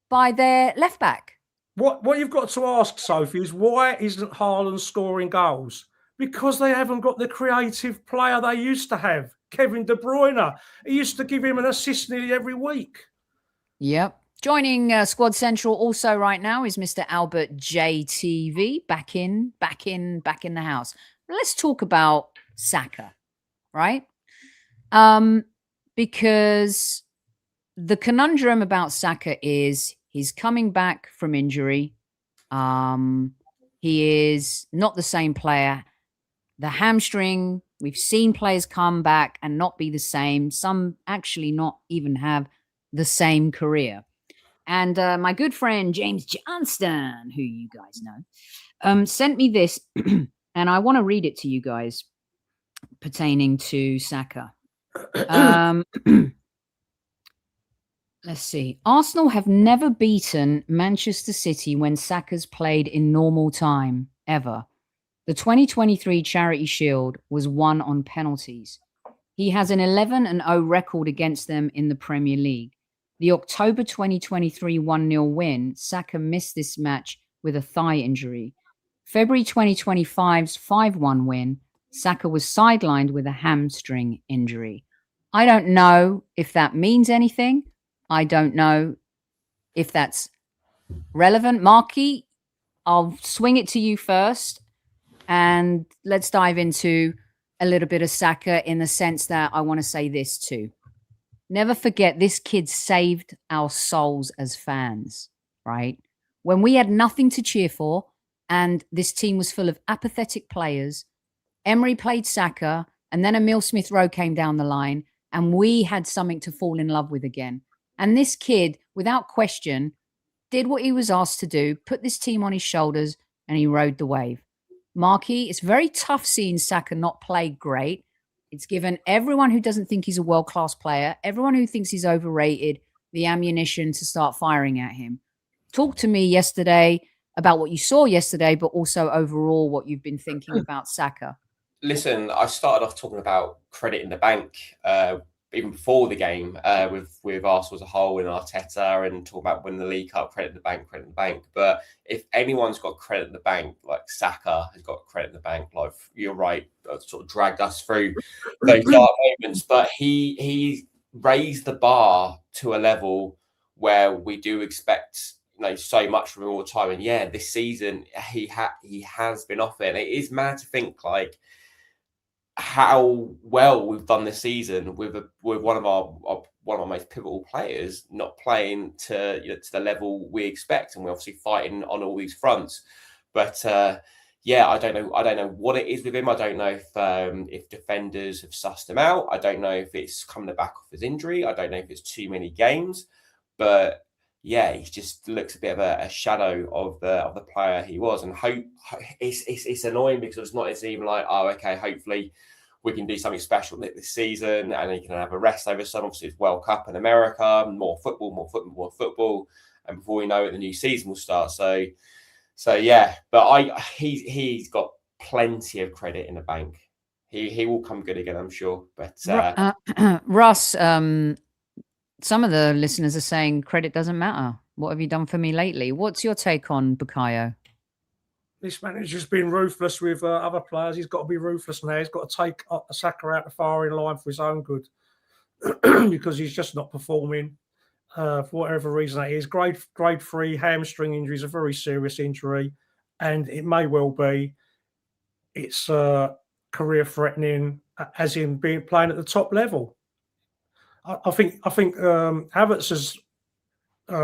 by their left back. What you've got to ask, Sophie, is why isn't Haaland scoring goals? Because they haven't got the creative player they used to have. Kevin De Bruyne. He used to give him an assist nearly every week. Yep. Joining Squad Central also right now is Mr. Albert JTV, back in the house. Let's talk about Saka, right? Because the conundrum about Saka is he's coming back from injury. He is not the same player. The hamstring We've seen players come back and not be the same. Some actually not even have the same career. And my good friend James Johnston, who you guys know, sent me this, and I want to read it to you guys pertaining to Saka. Let's see. Arsenal have never beaten Manchester City when Saka's played in normal time, ever. The 2023 Charity Shield was won on penalties. He has an 11-0 record against them in the Premier League. The October 2023 1-0 win, Saka missed this match with a thigh injury. February 2025's 5-1 win, Saka was sidelined with a hamstring injury. I don't know if that means anything. I don't know if that's relevant. Marky, I'll swing it to you first, and let's dive into a little bit of Saka in the sense that I want to say this too. Never forget, this kid saved our souls as fans, right? When we had nothing to cheer for and this team was full of apathetic players, Emery played Saka, and then Emile Smith-Rowe came down the line, and we had something to fall in love with again. And this kid, without question, did what he was asked to do, put this team on his shoulders, and he rode the wave. Marky, it's very tough seeing Saka not play great. It's given everyone who doesn't think he's a world-class player, everyone who thinks he's overrated, the ammunition to start firing at him. Talk to me yesterday about what you saw yesterday, but also overall what you've been thinking about Saka. Listen, I started off talking about credit in the bank even before the game with Arsenal as a whole and Arteta, and talking about winning the League Cup, credit in the bank. But if anyone's got credit in the bank, like Saka has got credit in the bank, like you're right, sort of dragged us through those dark moments. But he raised the bar to a level where we do expect so much from him all the time. And yeah, this season he has been off it. And it is mad to think like how well we've done this season with one of our most pivotal players not playing to the level we expect, and we're obviously fighting on all these fronts. But yeah, I don't know what it is with him. I don't know if defenders have sussed him out. I don't know if it's coming back off his injury. I don't know if it's too many games. But yeah, he just looks a bit of a shadow of the player he was. And it's annoying because it's not. It's even like, oh, okay, hopefully we can do something special this season, and he can have a rest over some. Obviously, it's World Cup in America, more football, and before we know it, the new season will start. So yeah, but he's got plenty of credit in the bank. He will come good again, I'm sure. But Russ, some of the listeners are saying credit doesn't matter. What have you done for me lately? What's your take on Bukayo? This manager's been ruthless with other players. He's got to be ruthless now. He's got to take Saka out the firing line for his own good because he's just not performing for whatever reason that is. Grade 3 hamstring injury is a very serious injury, and it may well be it's career threatening, as in playing at the top level. I think Havertz's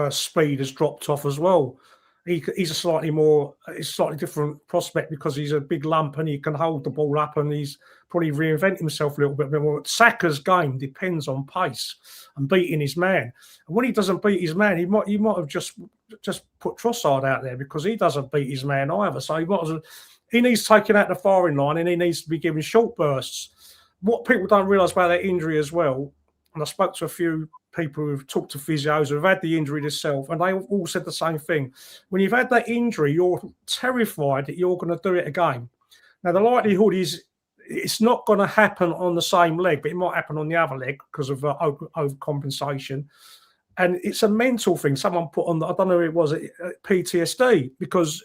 speed has dropped off as well. He's a slightly different prospect because he's a big lump and he can hold the ball up, and he's probably reinvented himself a little bit more. Saka's game depends on pace and beating his man. And when he doesn't beat his man, he might have just put Trossard out there because he doesn't beat his man either. So he needs taking out the firing line, and he needs to be given short bursts. What people don't realise about that injury as well, and I spoke to a few people who've talked to physios who've had the injury themselves, and they all said the same thing. When you've had that injury, you're terrified that you're going to do it again. Now, the likelihood is it's not going to happen on the same leg, but it might happen on the other leg because of overcompensation. And it's a mental thing. Someone put on, I don't know who it was, PTSD, because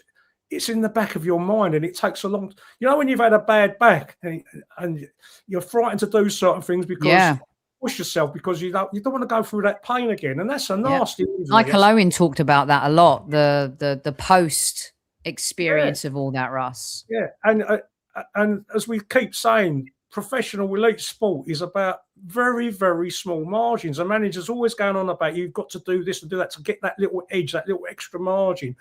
it's in the back of your mind, and it takes a long... when you've had a bad back and you're frightened to do certain things because... push yourself because you don't want to go through that pain again, and that's a nasty injury. Michael Owen talked about that a lot, the post experience of all that, Russ. Yeah, and as we keep saying, professional elite sport is about very, very small margins. The manager's always going on about you've got to do this and do that to get that little edge, that little extra margin,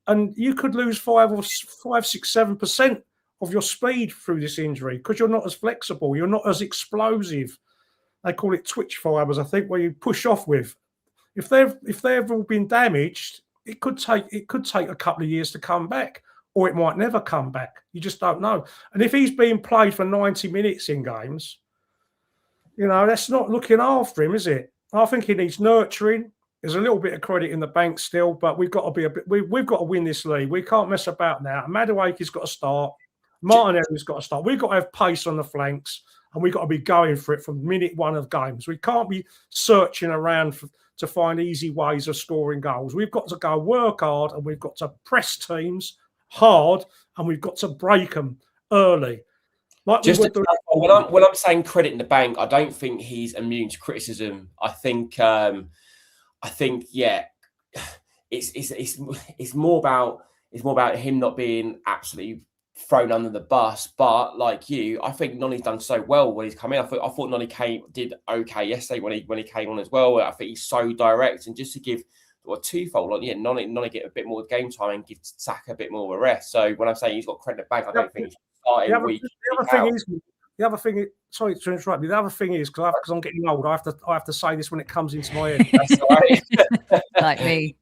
and you could lose 5 or 6, 7% of your speed through this injury because you're not as flexible, you're not as explosive. They call it twitch fibers, I think, where you push off with. If they've all been damaged, it could take a couple of years to come back, or it might never come back. You just don't know. And if he's being played for 90 minutes in games, that's not looking after him, is it? I think he needs nurturing. There's a little bit of credit in the bank still, but we've got to be we've got to win this league. We can't mess about now. Madueke's got to start. Martinelli's got to start. We've got to have pace on the flanks, and we've got to be going for it from minute one of games. We can't be searching around to find easy ways of scoring goals. We've got to go work hard, and we've got to press teams hard, and we've got to break them early. Just when I'm saying credit in the bank, I don't think he's immune to criticism. I think yeah, it's more about him not being absolutely thrown under the bus. But like you, I think Noni's done so well when he's come in. I thought Noni did okay yesterday when he came on as well. I think he's so direct, and just to give twofold, Noni get a bit more game time and give Saka a bit more of a rest. So when I'm saying he's got credit in the bank, I don't think he's starting week. The other thing is, sorry to interrupt you. The other thing is because I'm getting old, I have to say this when it comes into my head. That's all right. Like me.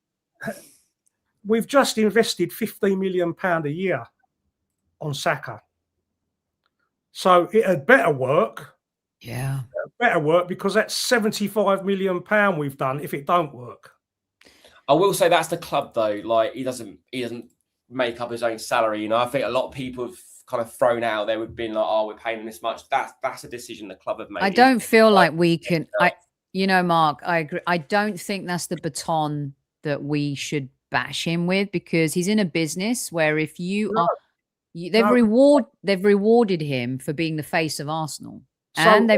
We've just invested £15 million a year on Saka, so it had better work. Yeah, better work because that's £75 million we've done. If it don't work, I will say that's the club though. Like he doesn't make up his own salary. I think a lot of people have kind of thrown out there would been like, oh, we're paying him this much. That's a decision the club have made. I don't feel like we can. Mark, I agree. I don't think that's the baton that we should bash him with, because he's in a business where if you are, they've rewarded him for being the face of Arsenal. So and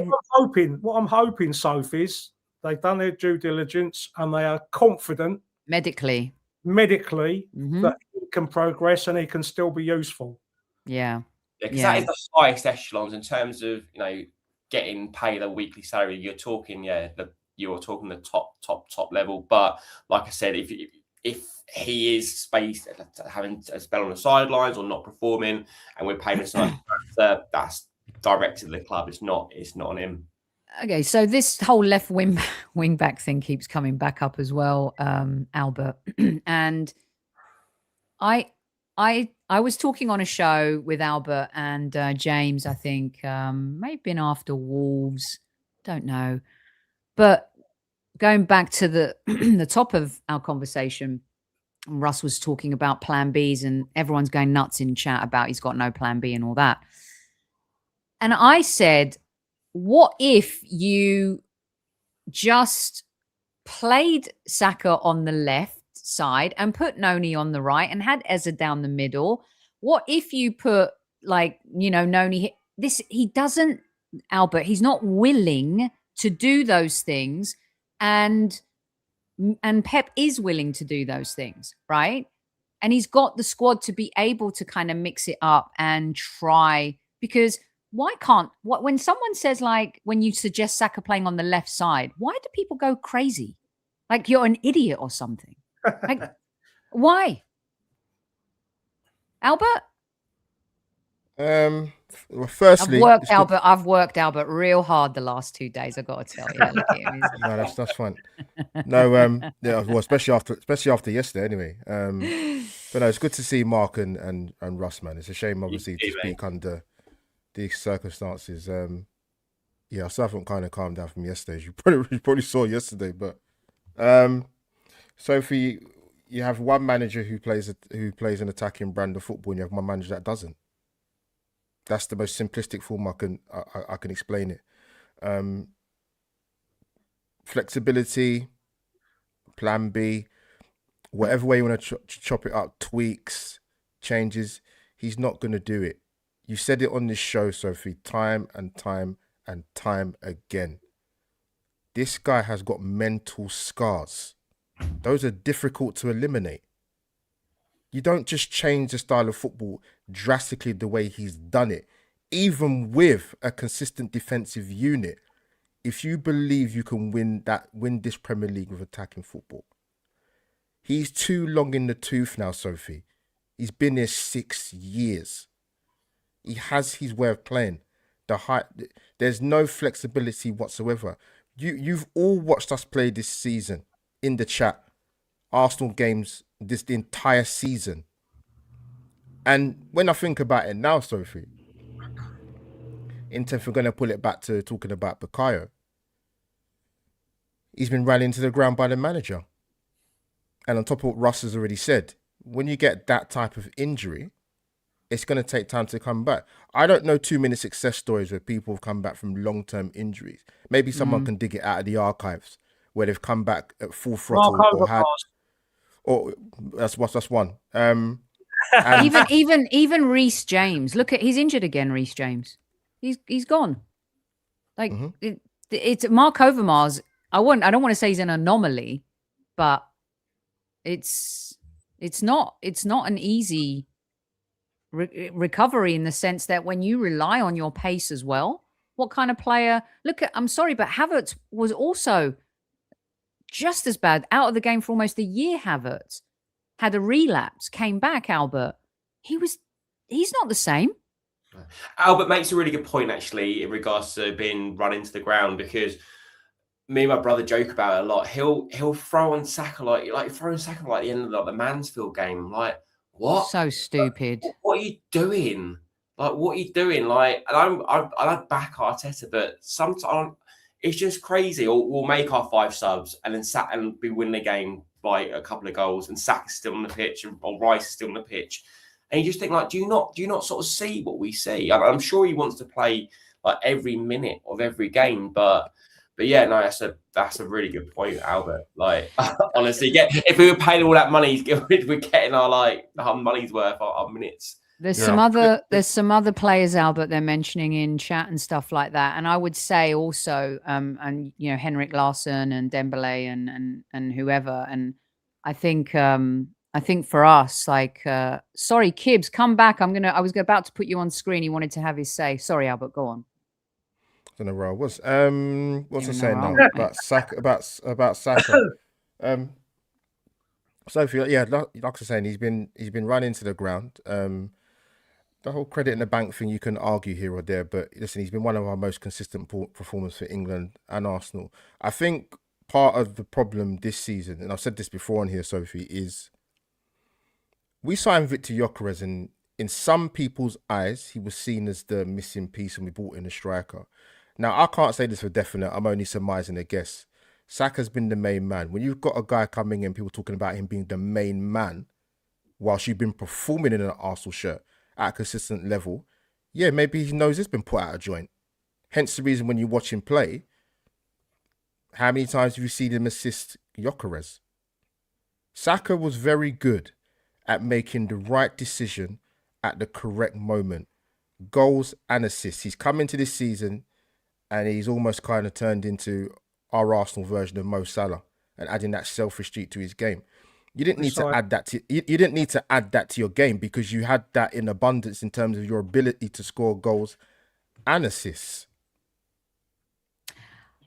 what I'm hoping, Sophie, is they've done their due diligence and they are confident medically that he can progress and he can still be useful. Yeah, because that is the highest echelons in terms of getting paid a weekly salary. You're talking the top level. But like I said, if he is spaced having a spell on the sidelines or not performing, and we're paying him that's directed to the club. It's not on him. Okay, so this whole left wing back thing keeps coming back up as well, Albert, and I was talking on a show with Albert and James, I think, may have been after Wolves, don't know. But going back to the the top of our conversation, Russ was talking about plan Bs and everyone's going nuts in chat about he's got no plan B and all that. And I said, what if you just played Saka on the left side and put Noni on the right and had Eza down the middle? What if you put Noni he doesn't, Albert, he's not willing to do those things, and Pep is willing to do those things, right? And he's got the squad to be able to kind of mix it up and try, because when someone says, like, when you suggest Saka playing on the left side, why do people go crazy? Like you're an idiot or something. Like, why? Albert? Well, firstly, I've worked Albert real hard the last 2 days. I got to tell you. Look at him, no, that's fine. No, well, especially after yesterday, anyway. But no, it's good to see Mark and Russ, man. It's a shame, obviously, to speak under these circumstances. I still haven't kind of calmed down from yesterday. You probably saw yesterday, but Sophie, you have one manager who plays an attacking brand of football, and you have one manager that doesn't. That's the most simplistic form I can explain it. Flexibility, plan B, whatever way you want to chop it up, tweaks, changes. He's not going to do it. You said it on this show, Sophie, time and time and time again. This guy has got mental scars. Those are difficult to eliminate. You don't just change the style of football drastically the way he's done it, even with a consistent defensive unit, if you believe you can win this Premier League with attacking football. He's too long in the tooth now, Sophie. He's been here 6 years. He has his way of playing. There's no flexibility whatsoever. You've all watched us play this season in the chat. Arsenal games the entire season. And when I think about it now, Sophie, if we're going to pull it back to talking about Bukayo, he's been rallied into the ground by the manager. And on top of what Russ has already said, when you get that type of injury, it's going to take time to come back. I don't know too many success stories where people have come back from long-term injuries. Maybe someone can dig it out of the archives where they've come back at full throttle that's one. And even Reece James. Look at, he's injured again. Reece James, he's gone. Like it's Mark Overmars. I don't want to say he's an anomaly, but it's not an easy recovery in the sense that when you rely on your pace as well, what kind of player? I'm sorry, but Havertz was also just as bad, out of the game for almost a year. Havertz had a relapse, came back. Albert, he's not the same. Albert makes a really good point actually in regards to being run into the ground, because me and my brother joke about it a lot. He'll throw on Saka like throwing Saka like the end of the Mansfield game. Like, what? So stupid. What are you doing? Like, what are you doing? Like, and I back Arteta, but sometimes it's just crazy. We'll make our 5 subs and then we win the game by a couple of goals, and Saka's still on the pitch, or Rice is still on the pitch, and you just think like, do you not sort of see what we see? I'm sure he wants to play like every minute of every game, but yeah, no, that's a really good point, Albert. Like, honestly, if we were paying all that money, we're getting our money's worth, our minutes. There's some other players, Albert, they're mentioning in chat and stuff like that. And I would say also, and Henrik Larsson and Dembele and whoever. And I think for us, like, sorry, Kibbs, come back. I was about to put you on screen. He wanted to have his say. Sorry, Albert, go on. I don't know where I was. What's I saying now about Saka? About Saka. Sophie, yeah, like I was saying, he's been run into the ground. The whole credit in the bank thing, you can argue here or there, but listen, he's been one of our most consistent performers for England and Arsenal. I think part of the problem this season, and I've said this before on here, Sophie, is we signed Victor Gyökeres, and in some people's eyes, he was seen as the missing piece, and we brought in a striker. Now, I can't say this for definite. I'm only surmising a guess. Saka's been the main man. When you've got a guy coming in, people talking about him being the main man, whilst you've been performing in an Arsenal shirt at a consistent level, yeah, maybe his nose has been put out of joint. Hence the reason when you watch him play, how many times have you seen him assist Gyökeres? Saka was very good at making the right decision at the correct moment. Goals and assists. He's come into this season and he's almost kind of turned into our Arsenal version of Mo Salah and adding that selfish streak to his game. You didn't need to add that to you didn't need to add that to your game because you had that in abundance in terms of your ability to score goals and assists.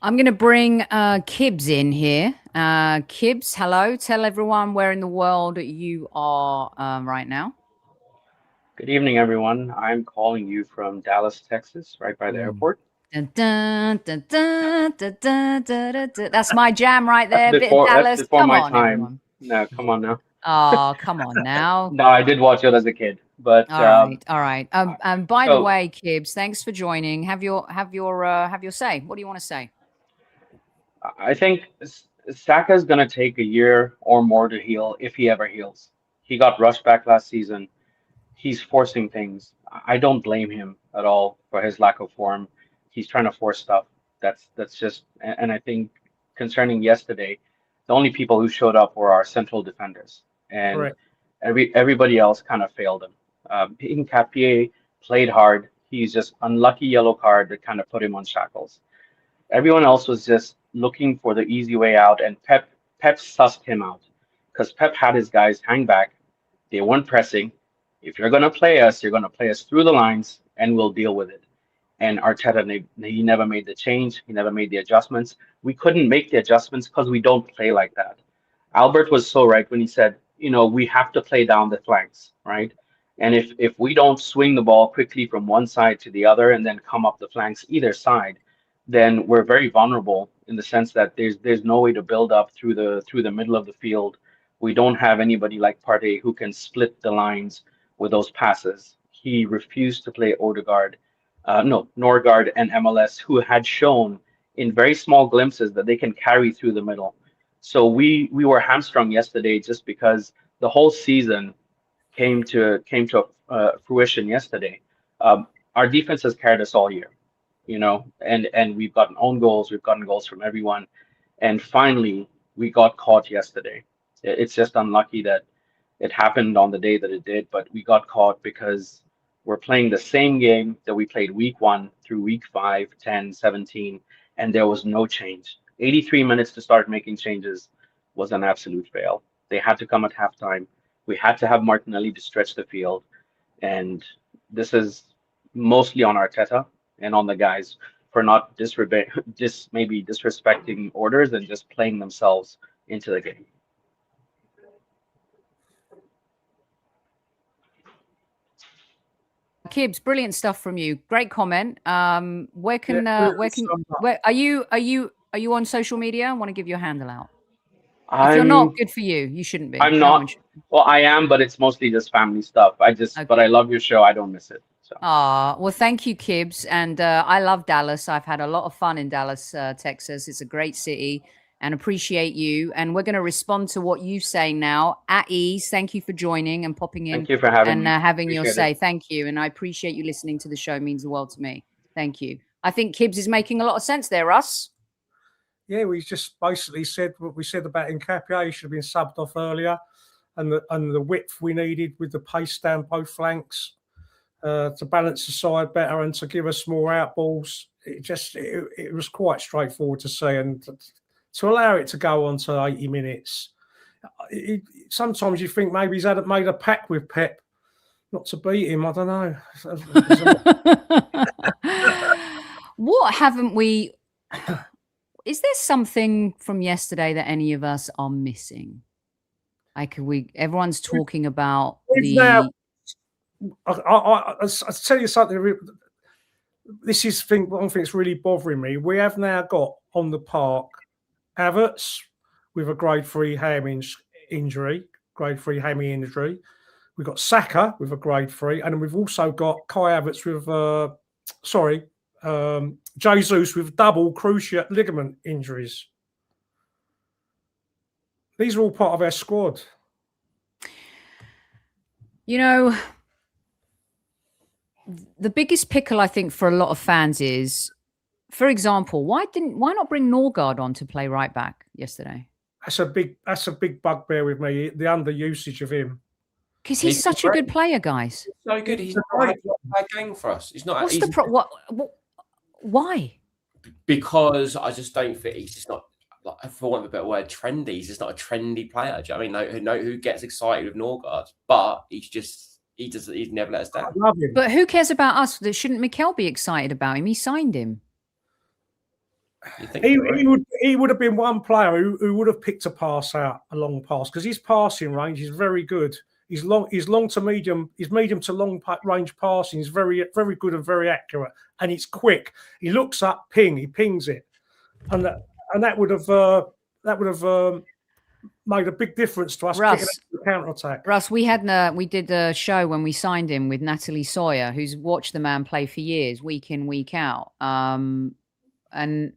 I'm going to bring Kibbs in here. Kibbs, hello. Tell everyone where in the world you are right now. Good evening, everyone. I'm calling you from Dallas, Texas, right by the airport. Dun, dun, dun, dun, dun, dun, dun, dun, dun. That's my jam right there. That's before come my on, time. Everyone. No, come on now. Oh, come on now. No, I did watch it as a kid, but all right. By the way, Kibbs, thanks for joining. Have your say. What do you want to say? I think Saka is going to take a year or more to heal, if he ever heals. He got rushed back last season. He's forcing things. I don't blame him at all for his lack of form. He's trying to force stuff. That's just, and I think concerning yesterday, the only people who showed up were our central defenders, and correct. Everybody else kind of failed him. Kepa played hard. He's just unlucky yellow card that kind of put him on shackles. Everyone else was just looking for the easy way out, and Pep sussed him out because Pep had his guys hang back. They weren't pressing. If you're going to play us, you're going to play us through the lines, and we'll deal with it. And Arteta, he never made the change. He never made the adjustments. We couldn't make the adjustments because we don't play like that. Albert was so right when he said, we have to play down the flanks, right? And if we don't swing the ball quickly from one side to the other and then come up the flanks either side, then we're very vulnerable in the sense that there's no way to build up through the middle of the field. We don't have anybody like Partey who can split the lines with those passes. He refused to play Norgard and MLS, who had shown in very small glimpses that they can carry through the middle. So we were hamstrung yesterday just because the whole season came to fruition yesterday. Our defense has carried us all year, and we've gotten own goals, we've gotten goals from everyone, and finally we got caught yesterday. It's just unlucky that it happened on the day that it did, but we got caught because we're playing the same game that we played week 1 through week 5, 10, 17, and there was no change. 83 minutes to start making changes was an absolute fail. They had to come at halftime. We had to have Martinelli to stretch the field, and this is mostly on Arteta and on the guys for not maybe disrespecting orders and just playing themselves into the game. Kibbs, brilliant stuff from you. Great comment. Where are you on social media? I want to give you a handle out. If you're not, good for you. You shouldn't be. I'm not. Well, I am, but it's mostly just family stuff. But I love your show. I don't miss it. So. Well, thank you, Kibbs. And I love Dallas. I've had a lot of fun in Dallas, Texas. It's a great city, and appreciate you. And we're going to respond to what you say now. At ease, thank you for joining and popping in. Thank you for having me. And having your say. Thank you. And I appreciate you listening to the show. It means the world to me. Thank you. I think Kibbs is making a lot of sense there, Russ. Yeah, we just basically said what we said about Nkapia. He should have been subbed off earlier, and the width we needed with the pace down both flanks to balance the side better and to give us more out balls. It was quite straightforward to see, and to allow it to go on to 80 minutes. Sometimes you think maybe he's made a pact with Pep not to beat him. I don't know. What haven't we? Is there something from yesterday that any of us are missing? Everyone's talking about the. I'll tell you something. This is one thing that's really bothering me. We have now got on the park Havertz with a grade 3 hammy injury. We've got Saka with a grade 3, and we've also got Kai Havertz with Jesus with double cruciate ligament injuries. These are all part of our squad. The biggest pickle, I think, for a lot of fans is, for example, why not bring Norgard on to play right back yesterday? That's a big bugbear with me, the underusage of him. Because he's such a good player, guys. He's so good. He's not a bad game for us. He's not. What's the problem? Why? Because I just don't think he's just not, for want of a better word, trendy. He's just not a trendy player. Do you know what I mean? Who gets excited with Norgard? But he's never let us down. I love him. But who cares about us? Shouldn't Mikel be excited about him? He signed him. He would have been one player who would have picked a long pass, because his passing range is very good. His medium to long range passing is very, very good and very accurate, and it's quick. He looks up, he pings it, and that would have made a big difference to us getting the counter attack. Russ, we did a show when we signed him with Natalie Sawyer, who's watched the man play for years, week in, week out, and.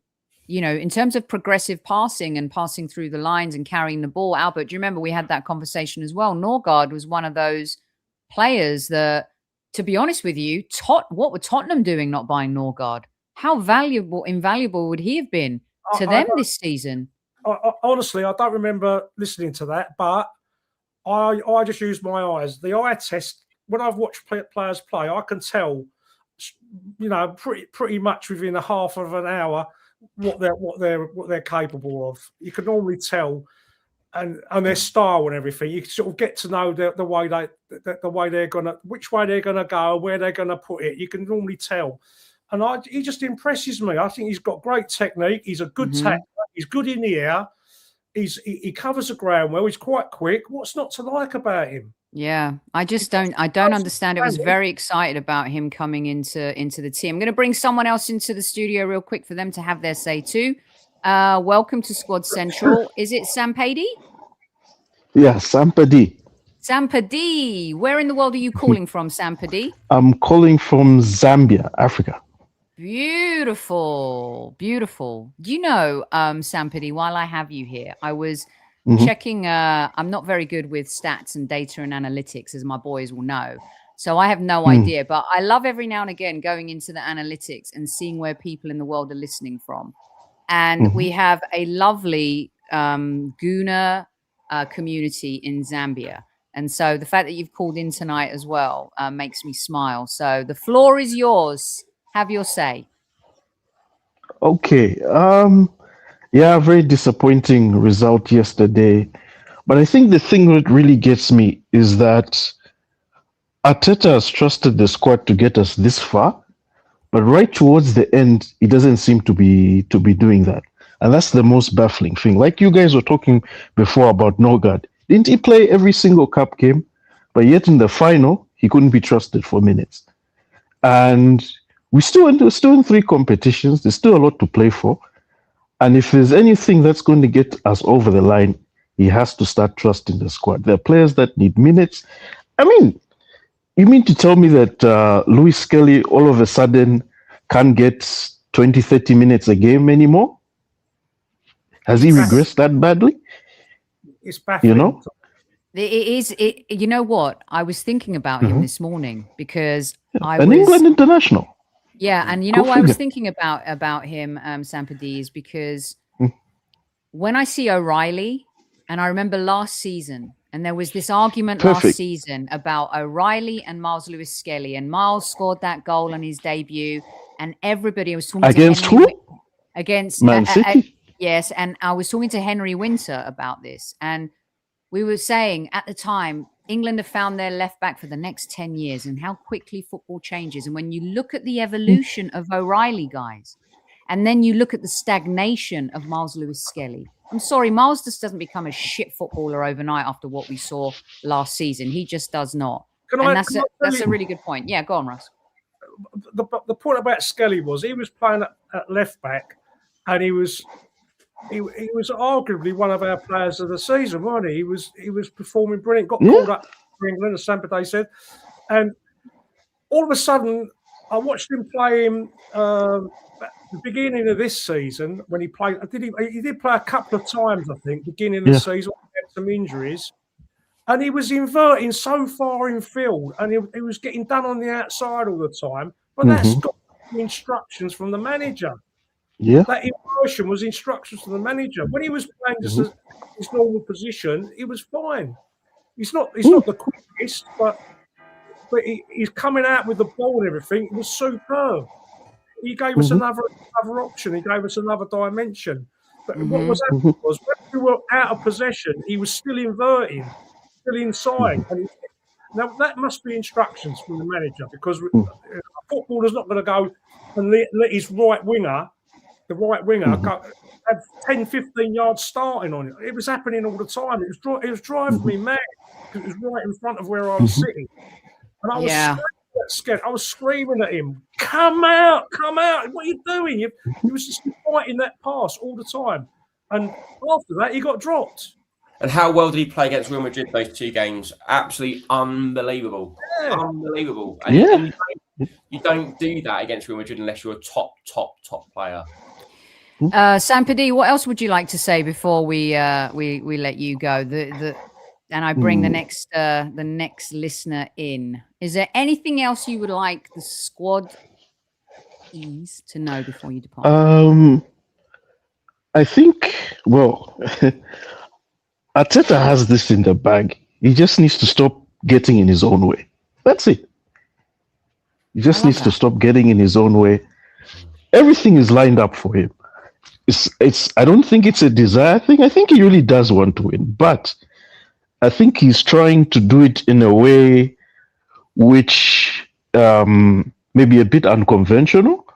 In terms of progressive passing and passing through the lines and carrying the ball, Albert, do you remember we had that conversation as well? Norgard was one of those players that, to be honest with you, what were Tottenham doing not buying Norgard? How invaluable would he have been to them this season? Honestly, I don't remember listening to that, but I just use my eyes. The eye test, when I've watched players play, I can tell, pretty much within a half of an hour, what they're capable of. You can normally tell, and their style and everything. You can sort of get to know the way they're gonna, which way they're gonna go, where they're gonna put it. You can normally tell, and he just impresses me. I think he's got great technique. He's a good tackler. He's good in the air. He covers the ground well. He's quite quick. What's not to like about him? Yeah, I don't understand it. I was very excited about him coming into the team. I'm going to bring someone else into the studio real quick for them to have their say too. Welcome to Squad Central. Is it Sampadi? Yeah, Sampadi. Sampadi. Where in the world are you calling from, Sampadi? I'm calling from Zambia, Africa. Beautiful, beautiful. Do you know, Sampadi, while I have you here, I was checking, I'm not very good with stats and data and analytics, as my boys will know. So I have no idea, but I love every now and again going into the analytics and seeing where people in the world are listening from. And we have a lovely Gooner community in Zambia. And so the fact that you've called in tonight as well makes me smile. So the floor is yours. Have your say. Okay. Yeah, very disappointing result yesterday. But I think the thing that really gets me is that Arteta has trusted the squad to get us this far, but right towards the end, he doesn't seem to be doing that. And that's the most baffling thing. Like you guys were talking before about Norgard. Didn't he play every single cup game? But yet in the final, he couldn't be trusted for minutes. And we're still in 3 competitions. There's still a lot to play for. And if there's anything that's going to get us over the line, he has to start trusting the squad. There are players that need minutes. I mean, you mean to tell me that Louis Skelly all of a sudden can't get 20, 30 minutes a game anymore? Has he regressed that badly? It's baffling. You know? It is. You know what? I was thinking about him this morning because An England international. Yeah, and you know why I was thinking about him, Sampadi, is because when I see O'Reilly, and I remember last season, and there was this argument last season about O'Reilly and Miles Lewis Skelly, and Miles scored that goal on his debut, and everybody was talking against to Henry, who? Against Man City. Yes, and I was talking to Henry Winter about this, and we were saying at the time, England have found their left back for the next 10 years and how quickly football changes. And when you look at the evolution of O'Reilly, guys, and then you look at the stagnation of Miles Lewis Skelly. I'm sorry, Miles just doesn't become a shit footballer overnight after what we saw last season. He just does not. That's a really good point. Yeah, go on, Russ. The point about Skelly was he was playing at left back, and he was arguably one of our players of the season, wasn't he? He was performing brilliant. Got called up for England, as Sampade said, and all of a sudden, I watched him play him at the beginning of this season when he played. He did play a couple of times, I think, beginning of the season. He had some injuries, and he was inverting so far in field, and he was getting done on the outside all the time. But that's got instructions from the manager. Yeah, that inversion was instructions from the manager. When he was playing just his normal position, he was fine. He's not the quickest, but he's coming out with the ball and everything. It was superb. He gave us another option. He gave us another dimension. But what was happening was when we were out of possession, he was still inverting, still inside. And now that must be instructions from the manager, because a footballer's not going to go and let his right winger. The right winger had 10, 15 yards starting on it. It was happening all the time. It was driving me mad because it was right in front of where I was sitting. And I was scared. I was screaming at him, come out. What are you doing? He was just fighting that pass all the time. And after that, he got dropped. And how well did he play against Real Madrid those 2 games? Absolutely unbelievable. Yeah. Unbelievable. And you don't do that against Real Madrid unless you're a top player. Sampadi, what else would you like to say before we let you go? And I bring the next listener in. Is there anything else you would like the squad to know before you depart? I think, Arteta has this in the bag. He just needs to stop getting in his own way. That's it. He just needs to stop getting in his own way. Everything is lined up for him. I don't think it's a desire thing. I think he really does want to win, but I think he's trying to do it in a way which may be a bit unconventional,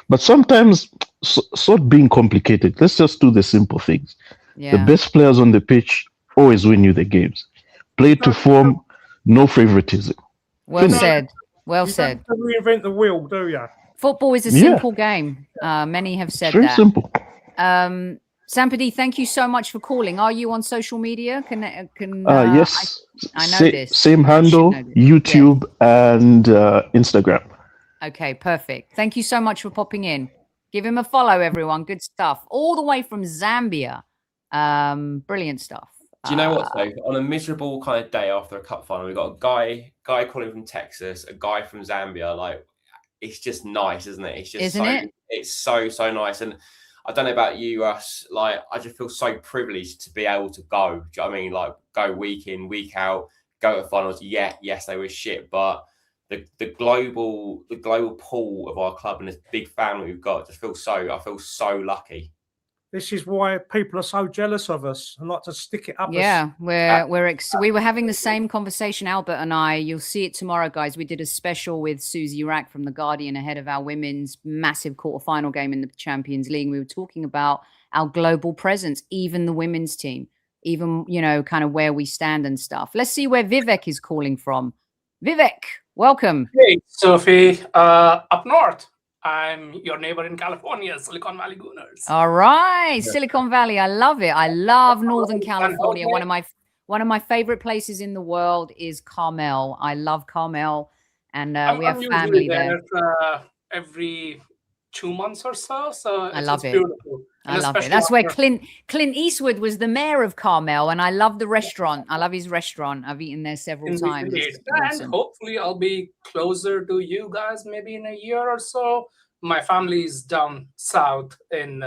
but sometimes sort being complicated. Let's just do the simple things. Yeah. The best players on the pitch always win you the games. Play to form, no favoritism. Well Finish. said. Well You said. don't reinvent the wheel, do you? Football is a Yeah. simple game. Many have said It's very that. simple. Sampadi, thank you so much for calling. Are you on social media? Yes. I know this. Same I should handle, know this. YouTube and Instagram. Okay, perfect. Thank you so much for popping in. Give him a follow, everyone. Good stuff. All the way from Zambia. Brilliant stuff. Do you know what, though? On a miserable kind of day after a cup final, we've got a guy calling from Texas, a guy from Zambia. Like, it's just nice, isn't it? It's just it's so nice. And I don't know about you, Russ. Like, I just feel so privileged to be able to go. Do you know what I mean? Like, go week in, week out, go to finals. Yeah, yes, they were shit, but the global pool of our club and this big family we've got, I feel so lucky. This is why people are so jealous of us and like to stick it up. Yeah, we were having the same conversation, Albert and I. You'll see it tomorrow, guys. We did a special with Susie Rack from The Guardian ahead of our women's massive quarterfinal game in the Champions League. We were talking about our global presence, even the women's team, even, kind of where we stand and stuff. Let's see where Vivek is calling from. Vivek, welcome. Hey, Sophie, up north. I'm your neighbor in California, Silicon Valley Gooners. All right, Silicon Valley. I love it. I love Northern California. One of my favorite places in the world is Carmel. I love Carmel, and we have family there. Every 2 months or so. So I love it. Beautiful. I love it. That's where Clint Eastwood was the mayor of Carmel, and I love the restaurant. I love his restaurant. I've eaten there several times. Awesome. And hopefully I'll be closer to you guys maybe in a year or so. My family is down south in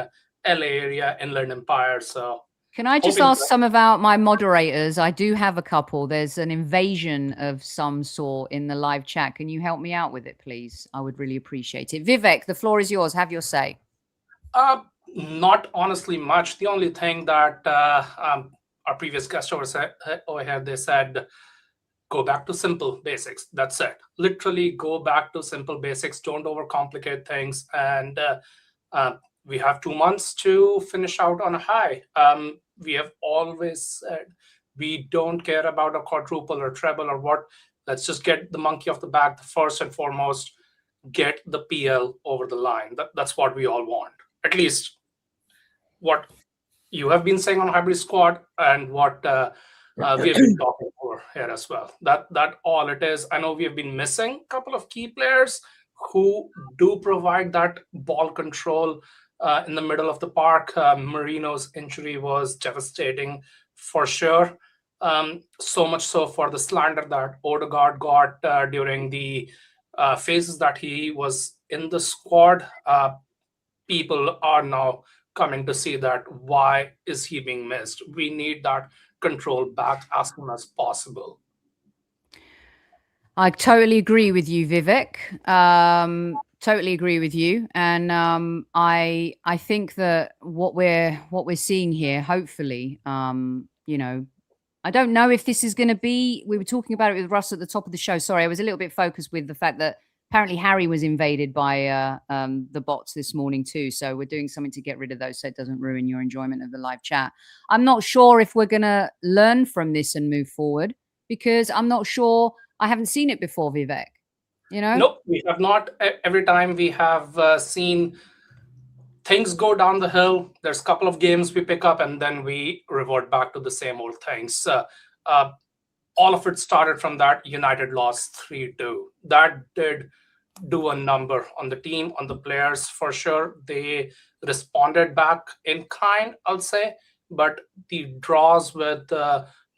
LA area, Inland Empire. So can I just ask some of my moderators? I do have a couple. There's an invasion of some sort in the live chat. Can you help me out with it, please? I would really appreciate it. Vivek, the floor is yours. Have your say. Not honestly much. The only thing that our previous guest over here, they said, go back to simple basics. That's it. Literally go back to simple basics. Don't overcomplicate things. And we have 2 months to finish out on a high. We have always said we don't care about a quadruple or treble or what. Let's just get the monkey off the back. First and foremost, get the PL over the line. That's what we all want. At least what you have been saying on Highbury Squad and what we have been talking over here as well. That all it is. I know we have been missing a couple of key players who do provide that ball control in the middle of the park. Marino's injury was devastating for sure. So much so for the slander that Odegaard got during the phases that he was in the squad. People are now coming to see that why is he being missed? We need that control back as soon as possible. I totally agree with you, Vivek. Totally agree with you. And I think that what we're seeing here, hopefully, I don't know if this is going to be, we were talking about it with Russ at the top of the show. Sorry, I was a little bit focused with the fact that apparently Harry was invaded by the bots this morning too. So we're doing something to get rid of those so it doesn't ruin your enjoyment of the live chat. I'm not sure if we're going to learn from this and move forward because I'm not sure. I haven't seen it before, Vivek. Nope, we have not. Every time we have seen things go down the hill, there's a couple of games we pick up and then we revert back to the same old things. All of it started from that United loss 3-2. That did do a number on the team, on the players for sure. They responded back in kind, I'll say. But the draws with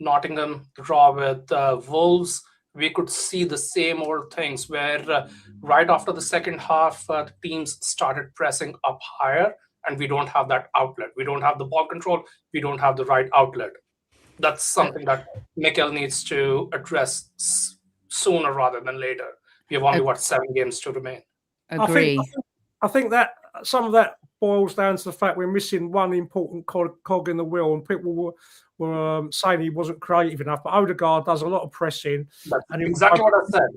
Nottingham, the draw with Wolves, we could see the same old things where right after the second half, the teams started pressing up higher and we don't have that outlet. We don't have the ball control. We don't have the right outlet. That's something that Mikel needs to address sooner rather than later. We have only, 7 games to remain. Agree. I think that some of that boils down to the fact we're missing one important cog in the wheel, and people were saying he wasn't creative enough. But Odegaard does a lot of pressing. That's exactly what I said.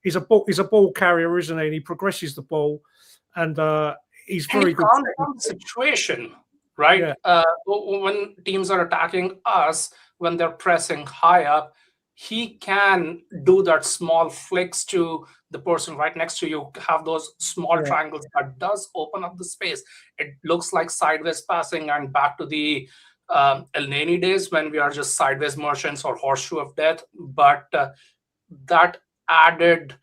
He's a ball carrier, isn't he? And he progresses the ball, and he's very good. Calm down the situation, right? Yeah. When teams are attacking us, when they're pressing high up, he can do that small flicks to the person right next to you, have those small triangles that does open up the space. It looks like sideways passing, and back to the El Neni days when we are just sideways merchants or horseshoe of death. But that added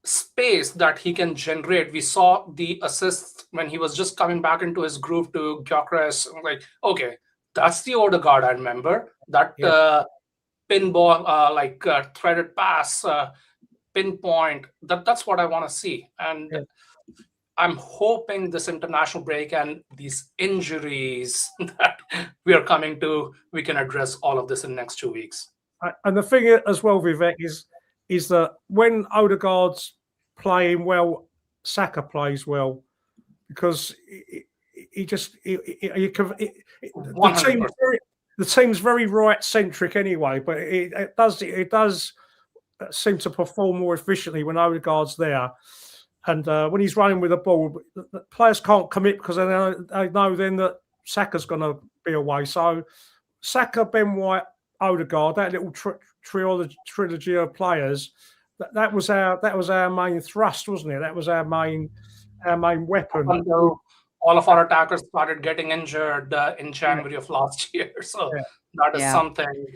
space that he can generate. We saw the assist when he was just coming back into his groove to Gyökeres. Like, okay, that's the Odegaard I remember. That pinball, threaded pass, pinpoint. That's what I want to see. And I'm hoping this international break and these injuries that we are coming to, we can address all of this in the next 2 weeks. And the thing as well, Vivek, is that when Odegaard's playing well, Saka plays well, because the team's very right centric anyway, but it does seem to perform more efficiently when Odegaard's there. And when he's running with the ball, the players can't commit because they know then that Saka's going to be away. So Saka, Ben White, Odegaard, that little trilogy of players, that was our main thrust, wasn't it? That was our main weapon. All of our attackers started getting injured in January of last year, so that is something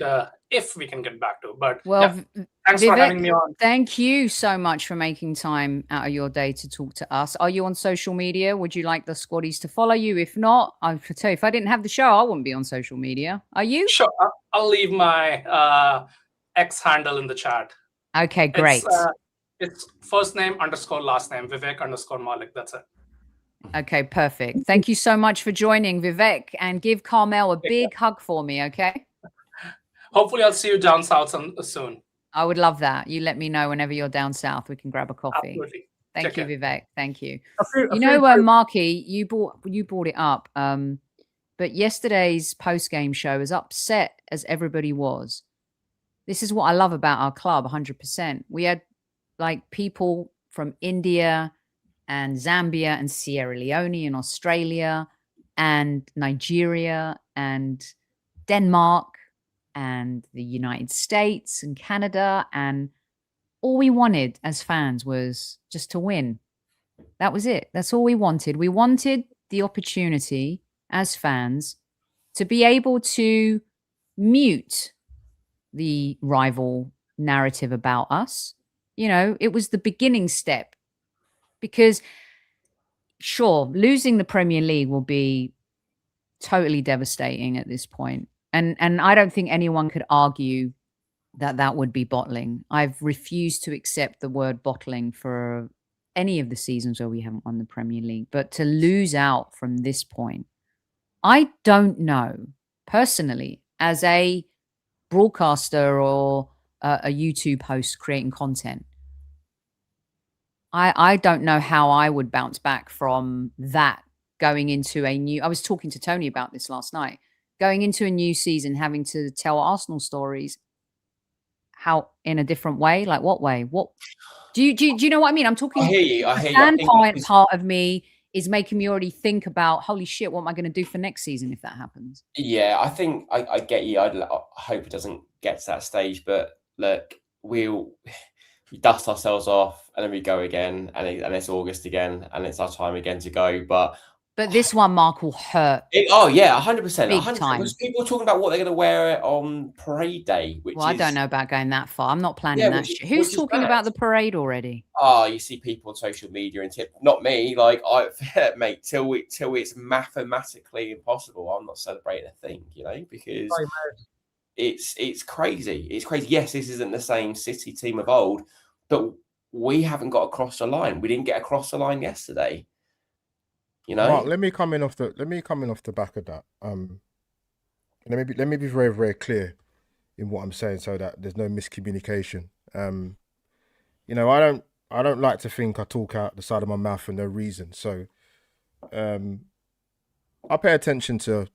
if we can get back to. But thanks Vivek, for having me on. Thank you so much for making time out of your day to talk to us. Are you on social media? Would you like the squaddies to follow you? If not, I could tell you, if I didn't have the show, I wouldn't be on social media. Are you? Sure, I'll leave my X handle in the chat. Okay, great. It's first name _ last name, Vivek _ Malik. That's it. Okay, perfect. Thank you so much for joining, Vivek, and give Carmel a big hug for me, okay? Hopefully I'll see you down south soon. I would love that. You let me know whenever you're down south. We can grab a coffee. Absolutely. Thank you, Vivek. Thank you. You know, Marky, you brought it up, but yesterday's post-game show, as upset as everybody was, this is what I love about our club, 100%. We had like people from India and Zambia and Sierra Leone and Australia and Nigeria and Denmark and the United States and Canada. And all we wanted as fans was just to win. That was it. That's all we wanted. We wanted the opportunity as fans to be able to mute the rival narrative about us. You know, it was the beginning step. Because, sure, losing the Premier League will be totally devastating at this point. And I don't think anyone could argue that would be bottling. I've refused to accept the word bottling for any of the seasons where we haven't won the Premier League. But to lose out from this point, I don't know, personally, as a broadcaster or a YouTube host creating content, I don't know how I would bounce back from that going into a new... I was talking to Tony about this last night. Going into a new season, having to tell Arsenal stories, how in a different way? Like what way? What do you know what I mean? I'm talking... I hear you. The standpoint part of me is making me already think about, holy shit, what am I going to do for next season if that happens? Yeah, I think I get you. I hope it doesn't get to that stage, but look, we dust ourselves off and then we go again, and it's August again, and it's our time again to go. But this one, Mark, will hurt. 100%. Big 100%. time. There's people talking about what they're going to wear on parade day. I don't know about going that far. I'm not planning that shit. Who's talking about the parade already? Oh, you see people on social media and not me. Like mate, till it's mathematically impossible, I'm not celebrating a thing. You know, because it's crazy. It's crazy. Yes, this isn't the same City team of old, but we haven't got across the line. We didn't get across the line yesterday. You know, Mark, let me come in off the back of that. Let me be very, very clear in what I'm saying so that there's no miscommunication. You know, I don't like to think I talk out the side of my mouth for no reason. So I pay attention to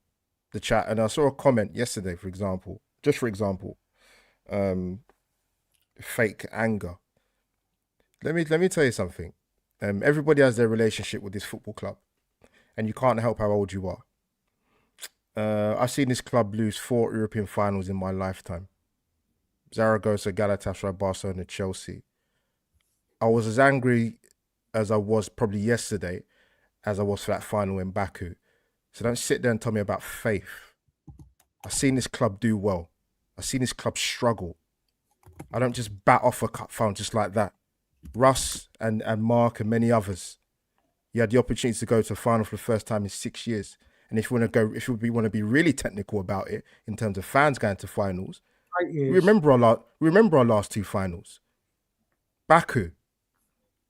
the chat, and I saw a comment yesterday, for example, fake anger. Let me tell you something. Everybody has their relationship with this football club, and you can't help how old you are. I've seen this club lose 4 European finals in my lifetime. Zaragoza, Galatasaray, Barcelona, Chelsea. I was as angry as I was probably yesterday as I was for that final in Baku. So don't sit there and tell me about faith. I've seen this club do well. I've seen this club struggle. I don't just bat off a cup final just like that. Russ and Mark and many others, you had the opportunity to go to a final for the first time in 6 years. And if you want to be really technical about it in terms of fans going to finals, remember our last two finals, Baku,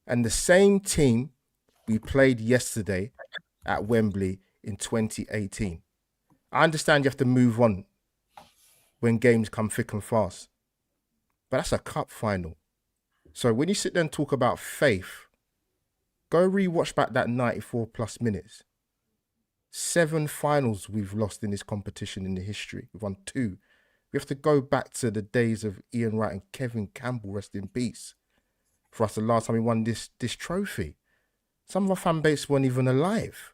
and the same team we played yesterday at Wembley in 2018. I understand you have to move on when games come thick and fast, but that's a cup final. So when you sit there and talk about faith, go rewatch back that 94 plus minutes. 7 finals we've lost in this competition in the history. We've won 2. We have to go back to the days of Ian Wright and Kevin Campbell, rest in peace, for us the last time we won this trophy. Some of our fan base weren't even alive.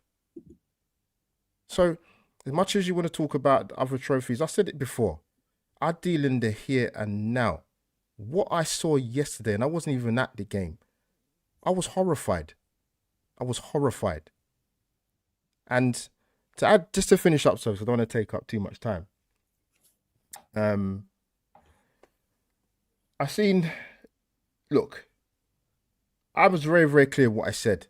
So as much as you want to talk about other trophies, I said it before, I deal in the here and now. What I saw yesterday, and I wasn't even at the game, I was horrified. And to add, just to finish up, so I don't want to take up too much time. Look, I was very, very clear what I said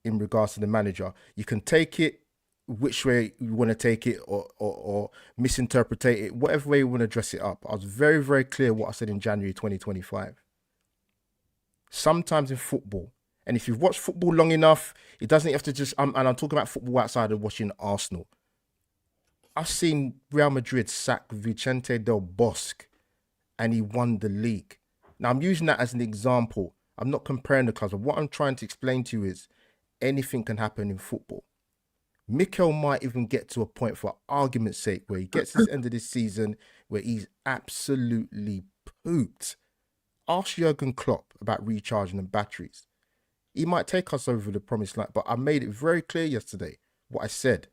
in regards to the manager. You can take it which way you want to take it or misinterpret it, whatever way you want to dress it up. I was very, very clear what I said in January 2025. Sometimes in football, and if you've watched football long enough, it doesn't have to just, and I'm talking about football outside of watching Arsenal. I've seen Real Madrid sack Vicente Del Bosque and he won the league. Now, I'm using that as an example. I'm not comparing the clubs, but what I'm trying to explain to you is anything can happen in football. Mikel might even get to a point, for argument's sake, where he gets to the end of this season where he's absolutely pooped. Ask Jurgen Klopp about recharging the batteries. He might take us over the promised land, but I made it very clear yesterday what I said.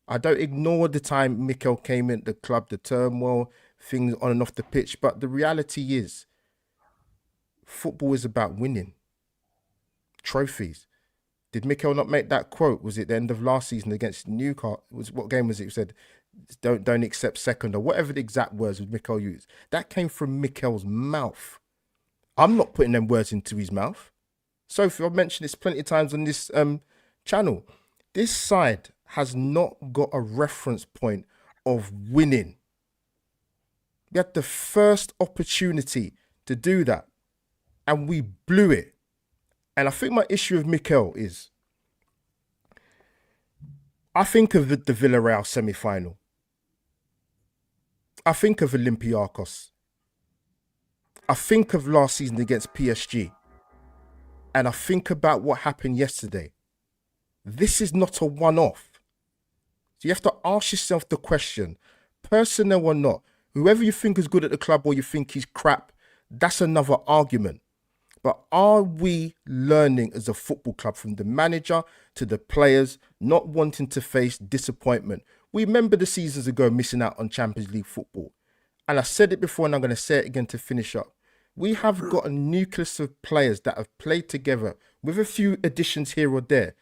I don't ignore the time Mikel came in the club, the turmoil, things on and off the pitch, but the reality is football is about winning. Trophies. Did Mikel not make that quote? Was it the end of last season against Newcastle? What game was it? He said, don't accept second, or whatever the exact words would Mikel use. That came from Mikel's mouth. I'm not putting them words into his mouth. Sophie, I've mentioned this plenty of times on this channel. This side has not got a reference point of winning. We had the first opportunity to do that, and we blew it. And I think my issue with Mikel is, I think of the Villarreal semi-final. I think of Olympiacos. I think of last season against PSG. And I think about what happened yesterday. This is not a one-off. So you have to ask yourself the question, personnel or not, whoever you think is good at the club or you think he's crap, that's another argument. But are we learning as a football club, from the manager to the players, not wanting to face disappointment? We remember the seasons ago missing out on Champions League football. And I said it before and I'm going to say it again to finish up. We have got a nucleus of players that have played together with a few additions here or there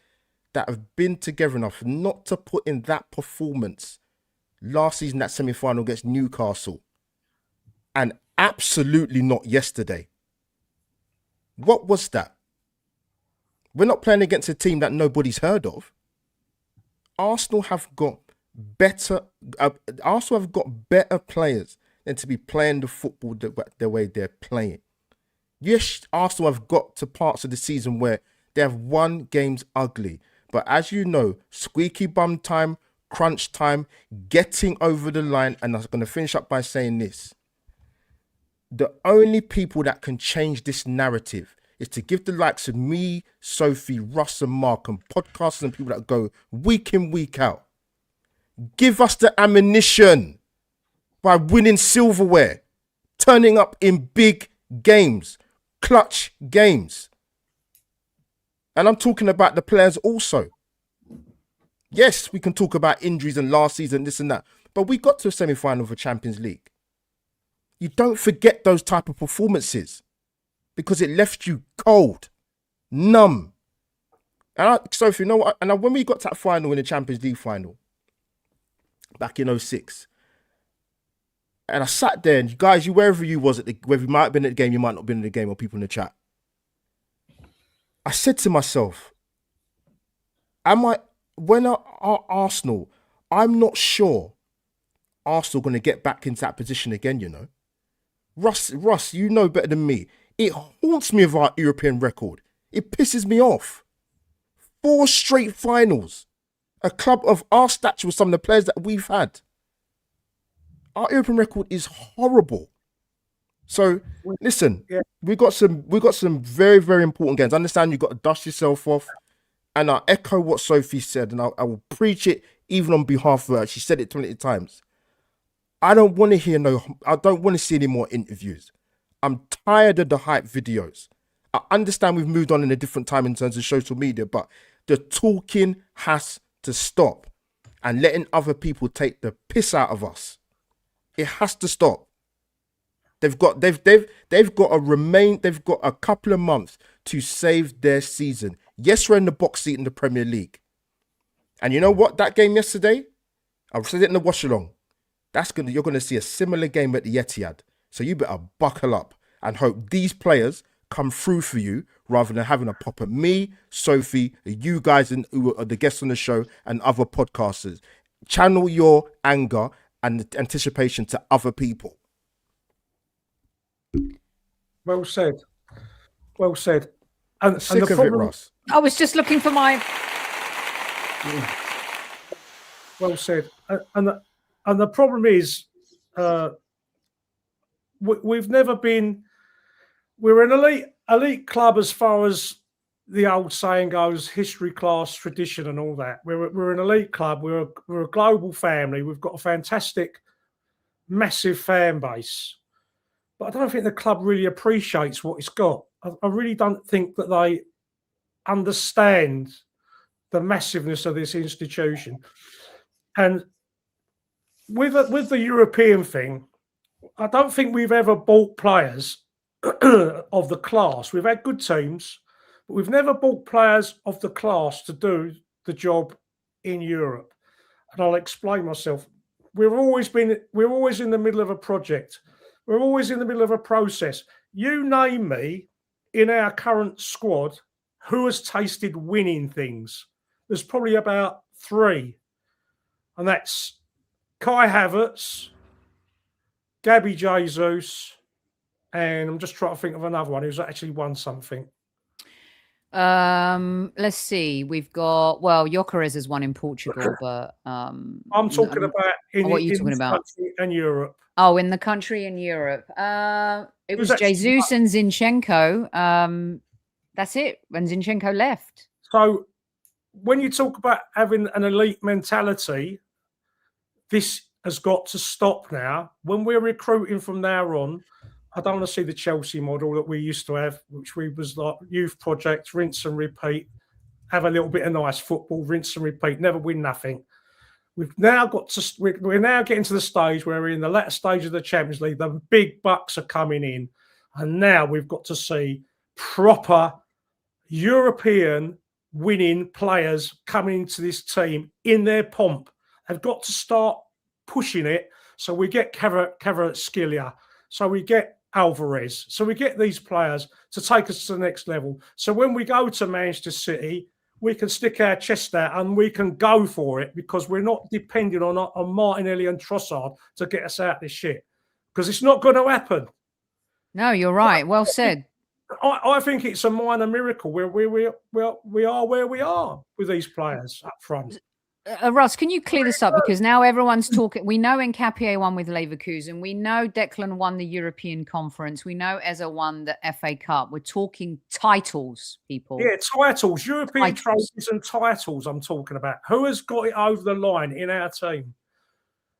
that have been together enough not to put in that performance last season, that semi-final against Newcastle. And absolutely not yesterday. What was that? We're not playing against a team that nobody's heard of. Arsenal have got better players than to be playing the football the way they're playing. Yes, Arsenal have got to parts of the season where they have won games ugly. But as you know, squeaky bum time, crunch time, getting over the line, and I'm going to finish up by saying this. The only people that can change this narrative is to give the likes of me, Sophie, Russ and Mark and podcasters and people that go week in, week out. Give us the ammunition by winning silverware, turning up in big games, clutch games. And I'm talking about the players also. Yes, we can talk about injuries and last season, this and that, but we got to a semi-final of a Champions League. You don't forget those type of performances because it left you cold, numb. And Sophie, you know what? And when we got to that final in the Champions League final back in 2006, and I sat there, and you guys, wherever you was whether you might have been at the game, you might not have been in the game, or people in the chat. I said to myself, Arsenal, I'm not sure Arsenal going to get back into that position again, you know. Russ, you know better than me. It haunts me of our European record. It pisses me off. 4 straight finals. A club of our stature with some of the players that we've had. Our European record is horrible. So listen, we got some very, very important games. I understand you've got to dust yourself off. And I echo what Sophie said, and I will preach it even on behalf of her. She said it 20 times. I don't want to see any more interviews. I'm tired of the hype videos. I understand we've moved on in a different time in terms of social media, but the talking has to stop and letting other people take the piss out of us. It has to stop. They've got a couple of months to save their season. Yes, we're in the box seat in the Premier League. And you know what? That game yesterday, I said it in the watch along. You're gonna see a similar game at the Etihad. So you better buckle up and hope these players come through for you rather than having a pop at me, Sophie, you guys who are the guests on the show, and other podcasters. Channel your anger and anticipation to other people. Well said. Well said. Sick of it, Ross. I was just looking for my... Well said. And the problem is, we've never been... We're an elite club as far as the old saying goes, history, class, tradition and all that. We're an elite club. We're a global family. We've got a fantastic, massive fan base. But I don't think the club really appreciates what it's got. I really don't think that they understand the massiveness of this institution. And with the European thing, I don't think we've ever bought players of the class. We've had good teams, but we've never bought players of the class to do the job in Europe. And I'll explain myself. We're always in the middle of a project. We're always in the middle of a process. You name me in our current squad who has tasted winning things. There's probably about 3. And that's Kai Havertz, Gabby Jesus, and I'm just trying to think of another one who's actually won something. Let's see. We've got, well, Gyökeres has won in Portugal, but I'm talking about what are you talking about? Country and Europe. Oh, in the country in Europe. It was Jesus and Zinchenko. That's it. When Zinchenko left. So when you talk about having an elite mentality, this has got to stop now. When we're recruiting from now on, I don't want to see the Chelsea model that we used to have, which was like youth projects, rinse and repeat, have a little bit of nice football, rinse and repeat, never win nothing. We've now got to. We're now getting to the stage where we're in the latter stage of the Champions League. The big bucks are coming in, and now we've got to see proper European winning players coming into this team in their pomp. They've got to start pushing it. So we get Kvaratskhelia. So we get Alvarez. So we get these players to take us to the next level. So when we go to Manchester City, we can stick our chest out and we can go for it because we're not depending on Martinelli and Trossard to get us out of this shit. Because it's not going to happen. No, you're right. Well said. I think it's a minor miracle where we are where we are with these players up front. Russ, can you clear this up? Because now everyone's talking. We know Nketiah won with Leverkusen. We know Declan won the European Conference. We know Eze won the FA Cup. We're talking titles, people. Yeah, titles. European trophies and titles I'm talking about. Who has got it over the line in our team?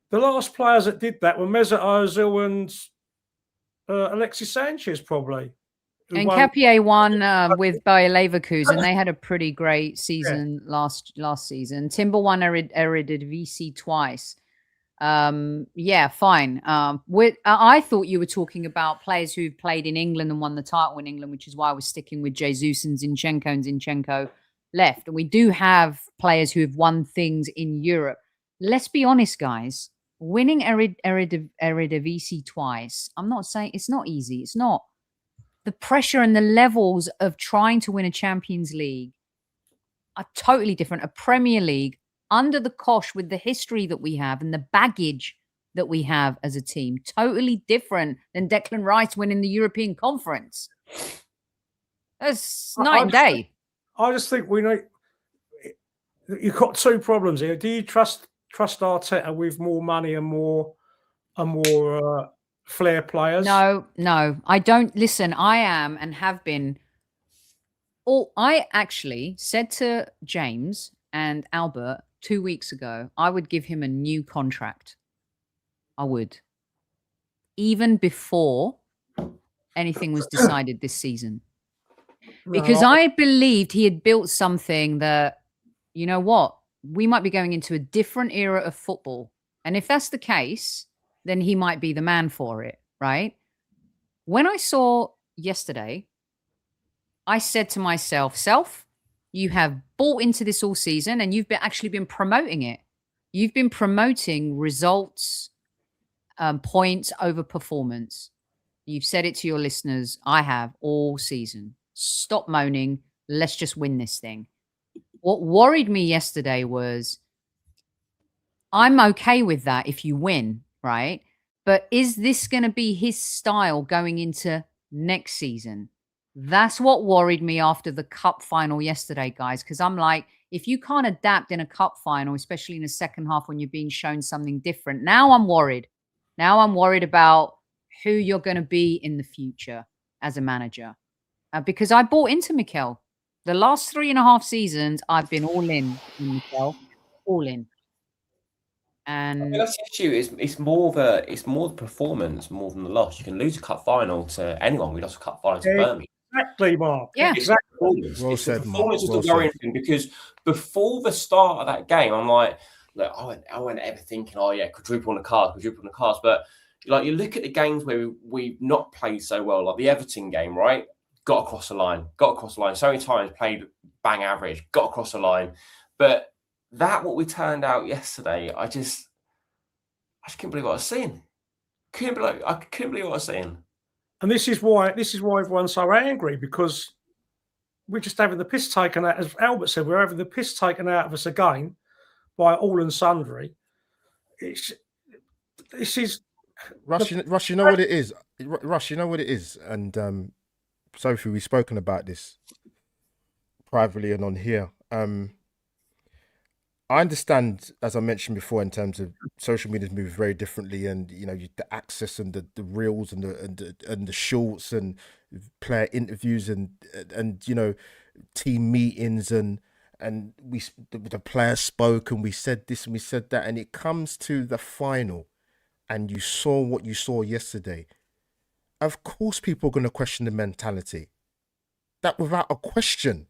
The last players that did that were Mesut Ozil and Alexis Sanchez, probably. And Nketiah won with Bayer Leverkusen. They had a pretty great season last season. Timber won Eredivisie twice. Yeah, fine. I thought you were talking about players who've played in England and won the title in England, which is why I was sticking with Jesus and Zinchenko left. And we do have players who have won things in Europe. Let's be honest, guys. Winning Eredivisie twice, I'm not saying it's not easy. It's not. The pressure and the levels of trying to win a Champions League are totally different. A Premier League under the cosh with the history that we have and the baggage that we have as a team, totally different than Declan Rice winning the European Conference. That's night and day. I just think we know you've got two problems here. Do you trust Arteta with more money and more flair players? No, I don't. Listen, I am and have been. I actually said to James and Albert 2 weeks ago, I would give him a new contract. I would. Even before anything was decided this season. Because I believed he had built something that, you know what, we might be going into a different era of football. And if that's the case, then he might be the man for it, right? When I saw yesterday, I said to myself, you have bought into this all season and you've actually been promoting it. You've been promoting results, points over performance. You've said it to your listeners. I have all season. Stop moaning. Let's just win this thing. What worried me yesterday was I'm okay with that if you win, right? But is this going to be his style going into next season? That's what worried me after the cup final yesterday, guys, because I'm like, if you can't adapt in a cup final, especially in the second half when you're being shown something different, now I'm worried. Now I'm worried about who you're going to be in the future as a manager. Because I bought into Mikel. The last 3.5 seasons, I've been all in Mikel. All in. And that's the issue. It's more the performance more than the loss. You can lose a cup final to anyone. We lost a cup final to Birmingham. Exactly, Mark. Yeah, exactly. Well said, Mark. Performance is the worrying thing, because before the start of that game, I'm like, look, I wasn't ever thinking, oh yeah, quadruple on the cards. But like, you look at the games where we've not played so well, like the Everton game, right? Got across the line. So many times played bang average, got across the line. But what we turned out yesterday, I just couldn't believe what I was seeing. I couldn't believe what I was seeing. And this is why everyone's so angry, because we're just having the piss taken out. As Albert said, we're having the piss taken out of us again by all and sundry. This is Rush. You know what it is. Rush, you know what it is. And Sophie, we've spoken about this privately and on here. I understand, as I mentioned before, in terms of social media's moved very differently, and you know, the access and the reels and the shorts and player interviews and you know, team meetings and the players spoke and we said this and we said that, and it comes to the final, and you saw what you saw yesterday. Of course, people are going to question the mentality. That without a question.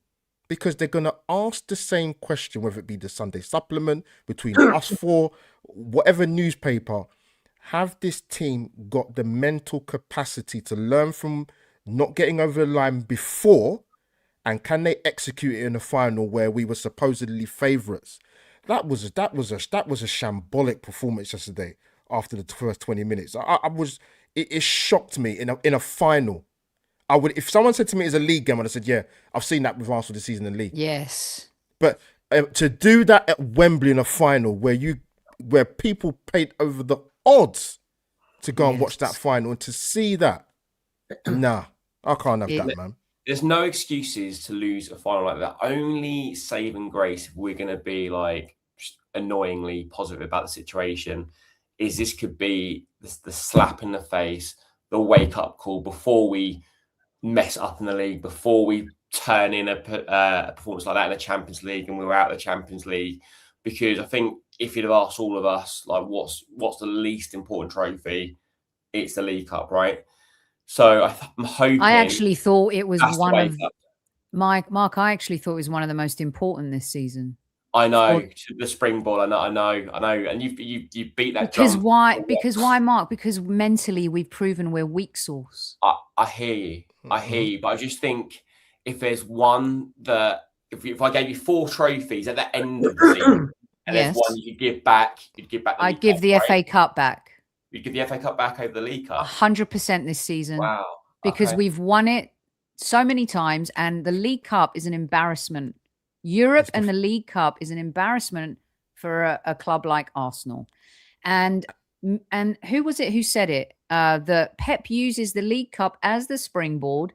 Because they're going to ask the same question, whether it be the Sunday Supplement, between us four, whatever newspaper. Have this team got the mental capacity to learn from not getting over the line before, and can they execute it in a final where we were supposedly favourites? That was a shambolic performance yesterday after the first 20 minutes. It shocked me in a final. I would, if someone said to me it's a league game, I'd have said, yeah, I've seen that with Arsenal this season in the league. yes. But to do that at Wembley in a final where people paid over the odds to go and watch that final, and to see that, nah, I can't have that, man. There's no excuses to lose a final like that. Only saving grace, if we're going to be like just annoyingly positive about the situation, is this could be the slap in the face, the wake up call before we mess up in the league, before we turn in a performance like that in the Champions League and we were out of the Champions League. Because I think if you'd have asked all of us, like, what's the least important trophy, it's the League Cup, right? So I'm hoping. I actually thought it was one of Mark. I actually thought it was one of the most important this season. I know the springboard. I know, and you beat that because drum. why, Mark? Because mentally we've proven we're weak sauce. I hear you, but I just think if there's one that if I gave you 4 trophies at the end of the season, and there's one you could give back, you'd give back. I'd give the FA Cup back. You'd give the FA Cup back over the League Cup. 100% this season. Wow, because we've won it so many times, and the League Cup is an embarrassment. Europe and the League Cup is an embarrassment for a club like Arsenal. And who was it who said it? That Pep uses the League Cup as the springboard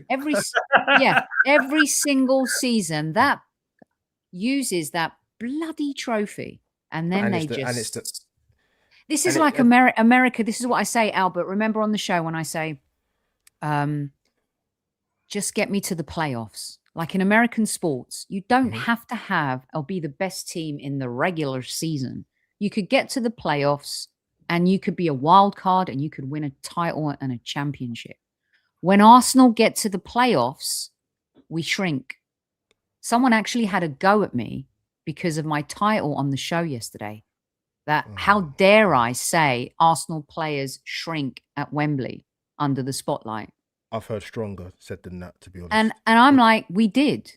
every single season. That uses that bloody trophy, and then this is like America. This is what I say, Albert. Remember on the show when I say, just get me to the playoffs. Like in American sports, you don't have to have or be the best team in the regular season. You could get to the playoffs and you could be a wild card and you could win a title and a championship. When Arsenal get to the playoffs, we shrink. Someone actually had a go at me because of my title on the show yesterday. That how dare I say Arsenal players shrink at Wembley under the spotlight? I've heard stronger said than that, to be honest. And I'm like, we did.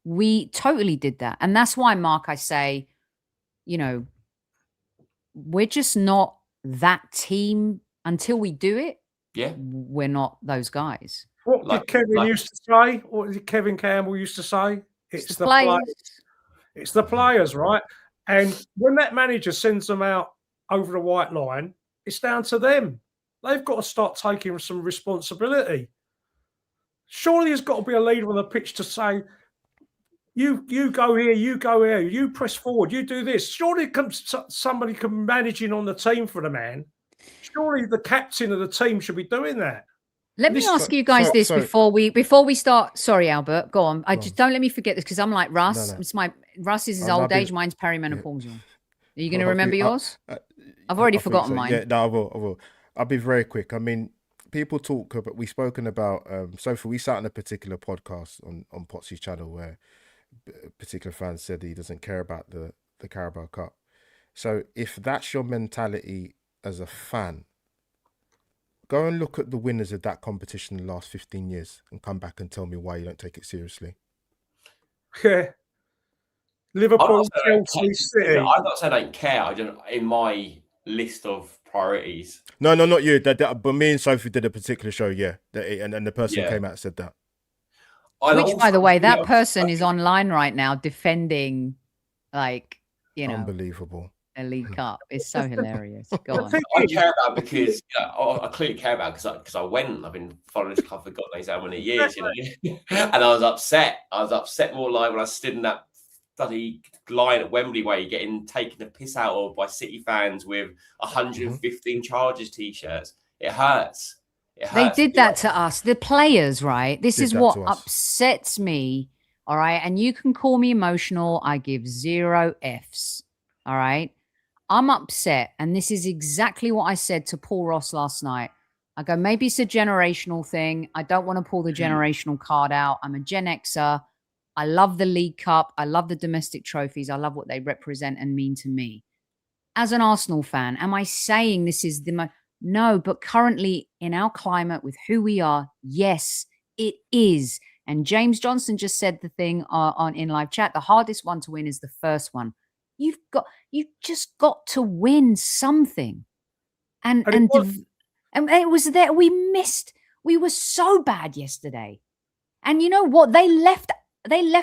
We totally did that. And that's why, Mark, I say, we're just not that team until we do it. Yeah. We're not those guys. What did Kevin used to say? What did Kevin Campbell used to say? It's the players. It's the players, right? And when that manager sends them out over the white line, it's down to them. They've got to start taking some responsibility. Surely there's got to be a leader on the pitch to say, you go here, you press forward, you do this. Surely somebody can be managing on the team for the man. Surely the captain of the team should be doing that. Let me ask you guys this before we start. Sorry, Albert, go on. Just don't let me forget this because I'm like Russ. No. It's Russ is his old age. Mine's perimenopausal. Are you going to remember yours? I've already forgotten mine. Yeah, no, I will. I'll be very quick. I mean, people talk about, we've spoken about, Sophie, we sat on a particular podcast on Potsy's channel where a particular fan said he doesn't care about the Carabao Cup. So if that's your mentality as a fan, go and look at the winners of that competition in the last 15 years and come back and tell me why you don't take it seriously. Yeah. Liverpool, Chelsea, City. I'm not saying I don't care. I don't, in my list of priorities. No, not you. But me and Sophie did a particular show, and the person came out and said that. Which, by the way, that person is online right now defending, unbelievable. A League Cup. It's so hilarious. Go on. I care about because I clearly care about because I went. I've been following this club for God knows how many years, and I was upset. I was upset more like when I stood in that bloody line at Wembley where you're getting taken the piss out of by City fans with 115 Chargers t-shirts. It hurts. They did that to us, the players, right? This is what upsets me. All right, and you can call me emotional. I give 0 Fs. All right. I'm upset. And this is exactly what I said to Paul Ross last night. I go, maybe it's a generational thing. I don't want to pull the generational card out. I'm a Gen Xer. I love the League Cup. I love the domestic trophies. I love what they represent and mean to me. As an Arsenal fan, am I saying this is the No, but currently in our climate with who we are, yes, it is. And James Johnson just said the thing on in live chat. The hardest one to win is the first one. You've just got to win something. And it was there. We missed. We were so bad yesterday. And you know what? They left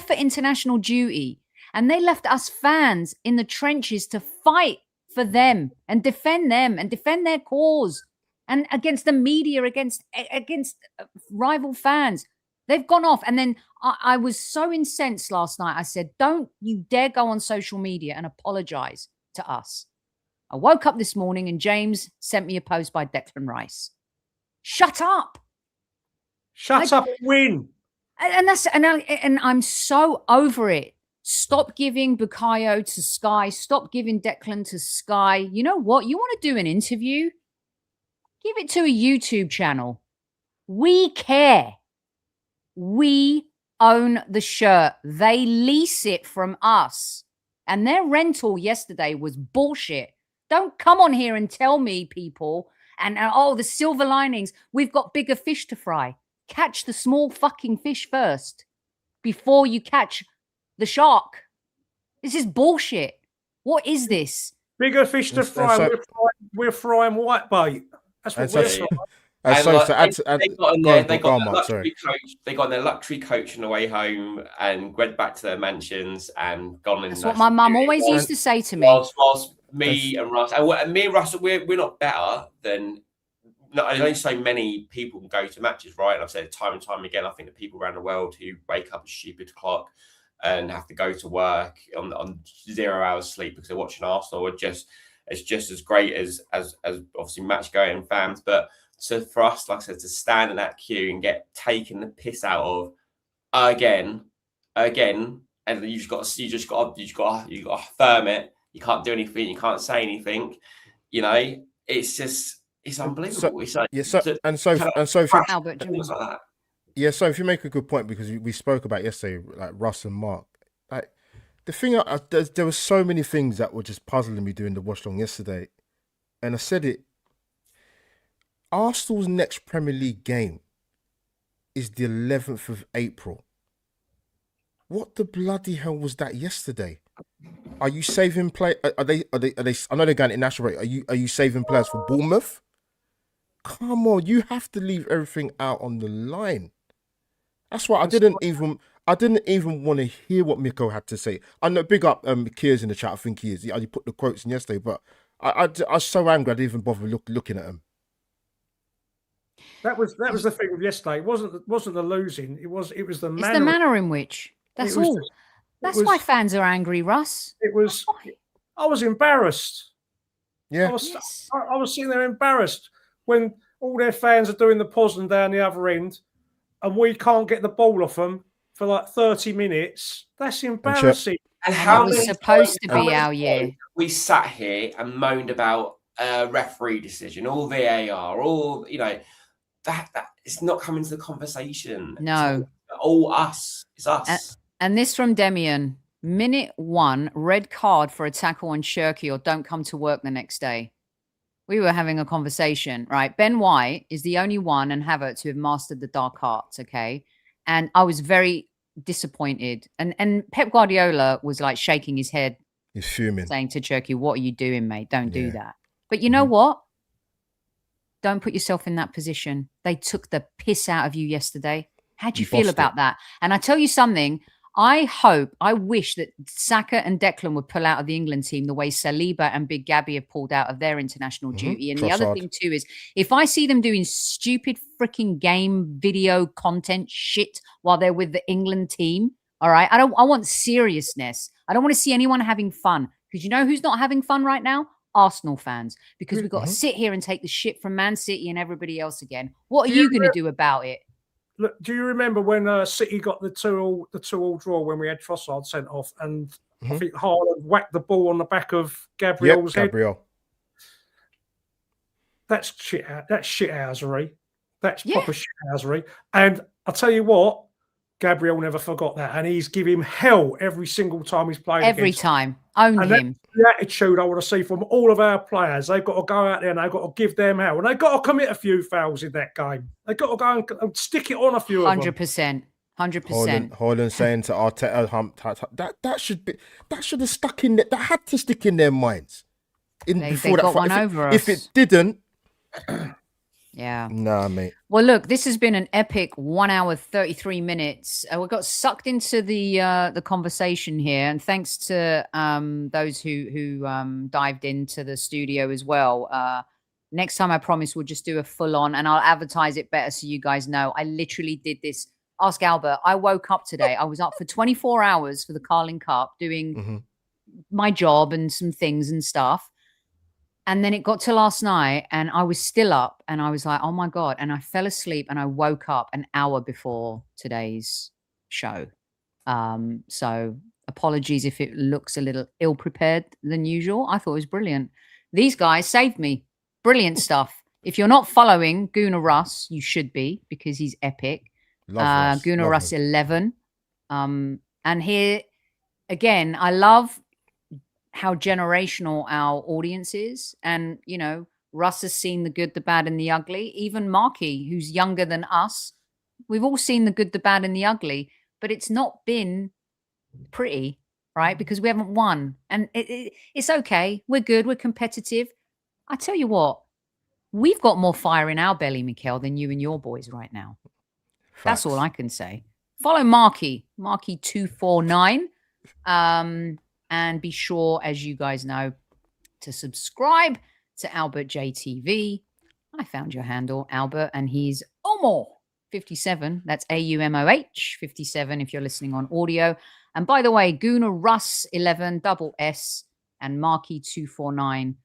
for international duty, and they left us fans in the trenches to fight for them and defend their cause, and against the media, against rival fans. They've gone off. And then I was so incensed last night. I said, don't you dare go on social media and apologize to us. I woke up this morning and James sent me a post by Declan Rice. Shut up. Shut up and win. And I'm so over it. Stop giving Bukayo to Sky. Stop giving Declan to Sky. You know what? You want to do an interview? Give it to a YouTube channel. We care. We own the shirt. They lease it from us. And their rental yesterday was bullshit. Don't come on here and tell me, people, and oh, the silver linings. We've got bigger fish to fry. Catch the small fucking fish first before you catch the shark. This is bullshit. What is this? Bigger fish to fry. We're frying whitebait. That's what we're frying. They got in their luxury coach on the way home and went back to their mansions and gone in. That's what my mum always used to say to me. Whilst me and Russ, and me and Russell, we're not better than. Only so many people go to matches, right? And I've said it time and time again. I think the people around the world who wake up at stupid clock and have to go to work on 0 hours sleep because they're watching Arsenal are just as great as obviously match going fans, but. So for us, like I said, to stand in that queue and get taken the piss out of again, and you just got to firm it. You can't do anything. You can't say anything. You know, it's unbelievable. So if you make a good point, because we spoke about yesterday, like Russ and Mark, like the thing, there were so many things that were just puzzling me during the watch long yesterday, and I said it. Arsenal's next Premier League game is the 11th of April. What the bloody hell was that yesterday? Are you saving play? Are they? I know they're going international break. Are you saving players for Bournemouth? Come on, you have to leave everything out on the line. That's why I didn't even want to hear what Mikel had to say. I know, big up Kiers in the chat. I think he is. He put the quotes in yesterday, but I was so angry I didn't even bother looking at him. That was the thing with yesterday. It wasn't the losing. It was the manner. It's the manner in which. That's all. That's why fans are angry, Russ. It was. I was embarrassed. Yeah. I was sitting there embarrassed when all their fans are doing the posing down the other end, and we can't get the ball off them for like 30 minutes. That's embarrassing. And how was supposed to be our year. We sat here and moaned about referee decision, all VAR, all that it's not coming to the conversation. No. It's all us. It's us. And this from Demian. Minute 1, red card for a tackle on Shirky or don't come to work the next day. We were having a conversation, right? Ben White is the only one and Havertz who have mastered the dark arts, okay? And I was very disappointed. And Pep Guardiola was like shaking his head. He's fuming. Saying to Shirky, what are you doing, mate? Don't do that. But you know what? Don't put yourself in that position. They took the piss out of you yesterday. How do you feel about that? And I tell you something, I wish that Saka and Declan would pull out of the England team the way Saliba and Big Gabby have pulled out of their international duty. And the other thing too is if I see them doing stupid freaking game video content shit while they're with the England team, all right, I want seriousness. I don't want to see anyone having fun, because you know who's not having fun right now? Arsenal fans, because we've got to sit here and take the shit from Man City and everybody else again. What are you going to do about it? Look, do you remember when City got the 2-2 draw when we had Trossard sent off, and I think Haaland whacked the ball on the back of Gabriel's head? Gabriel. That's shit. That's shithousery. That's proper shithousery. And I'll tell you what, Gabriel never forgot that, and he's giving hell every single time he's played. Every time, own him. The attitude I want to see from all of our players. They've got to go out there and they've got to give them hell, and they've got to commit a few fouls in that game. They've got to go and stick it on a few. 100%. 100%. Haaland saying to Arteta, that should have stuck in. That had to stick in their minds. They got one over us. If it didn't. Yeah. Nah, mate. Well, look, this has been an epic 1 hour, 33 minutes. We got sucked into the conversation here. And thanks to those who dived into the studio as well. Next time, I promise we'll just do a full on and I'll advertise it better so you guys know. I literally did this. Ask Albert. I woke up today. I was up for 24 hours for the Carling Cup doing my job and some things and stuff. And then it got to last night and I was still up and I was like, oh my God. And I fell asleep and I woke up an hour before today's show. So apologies if it looks a little ill prepared than usual. I thought it was brilliant. These guys saved me. Brilliant stuff. If you're not following Gooner Russ, you should be, because he's epic. Gooner Russ 11. And here again, I love how generational our audience is. And, Russ has seen the good, the bad, and the ugly. Even Marky, who's younger than us, we've all seen the good, the bad, and the ugly. But it's not been pretty, right? Because we haven't won. And it's okay. We're good. We're competitive. I tell you what, we've got more fire in our belly, Mikel, than you and your boys right now. Facts. That's all I can say. Follow Marky249. And be sure, as you guys know, to subscribe to Albert JTV. I found your handle, Albert, and he's Omoh57. That's AUMOH 57 if you're listening on audio. And by the way, Gooner Russ 11 double S and Marky 249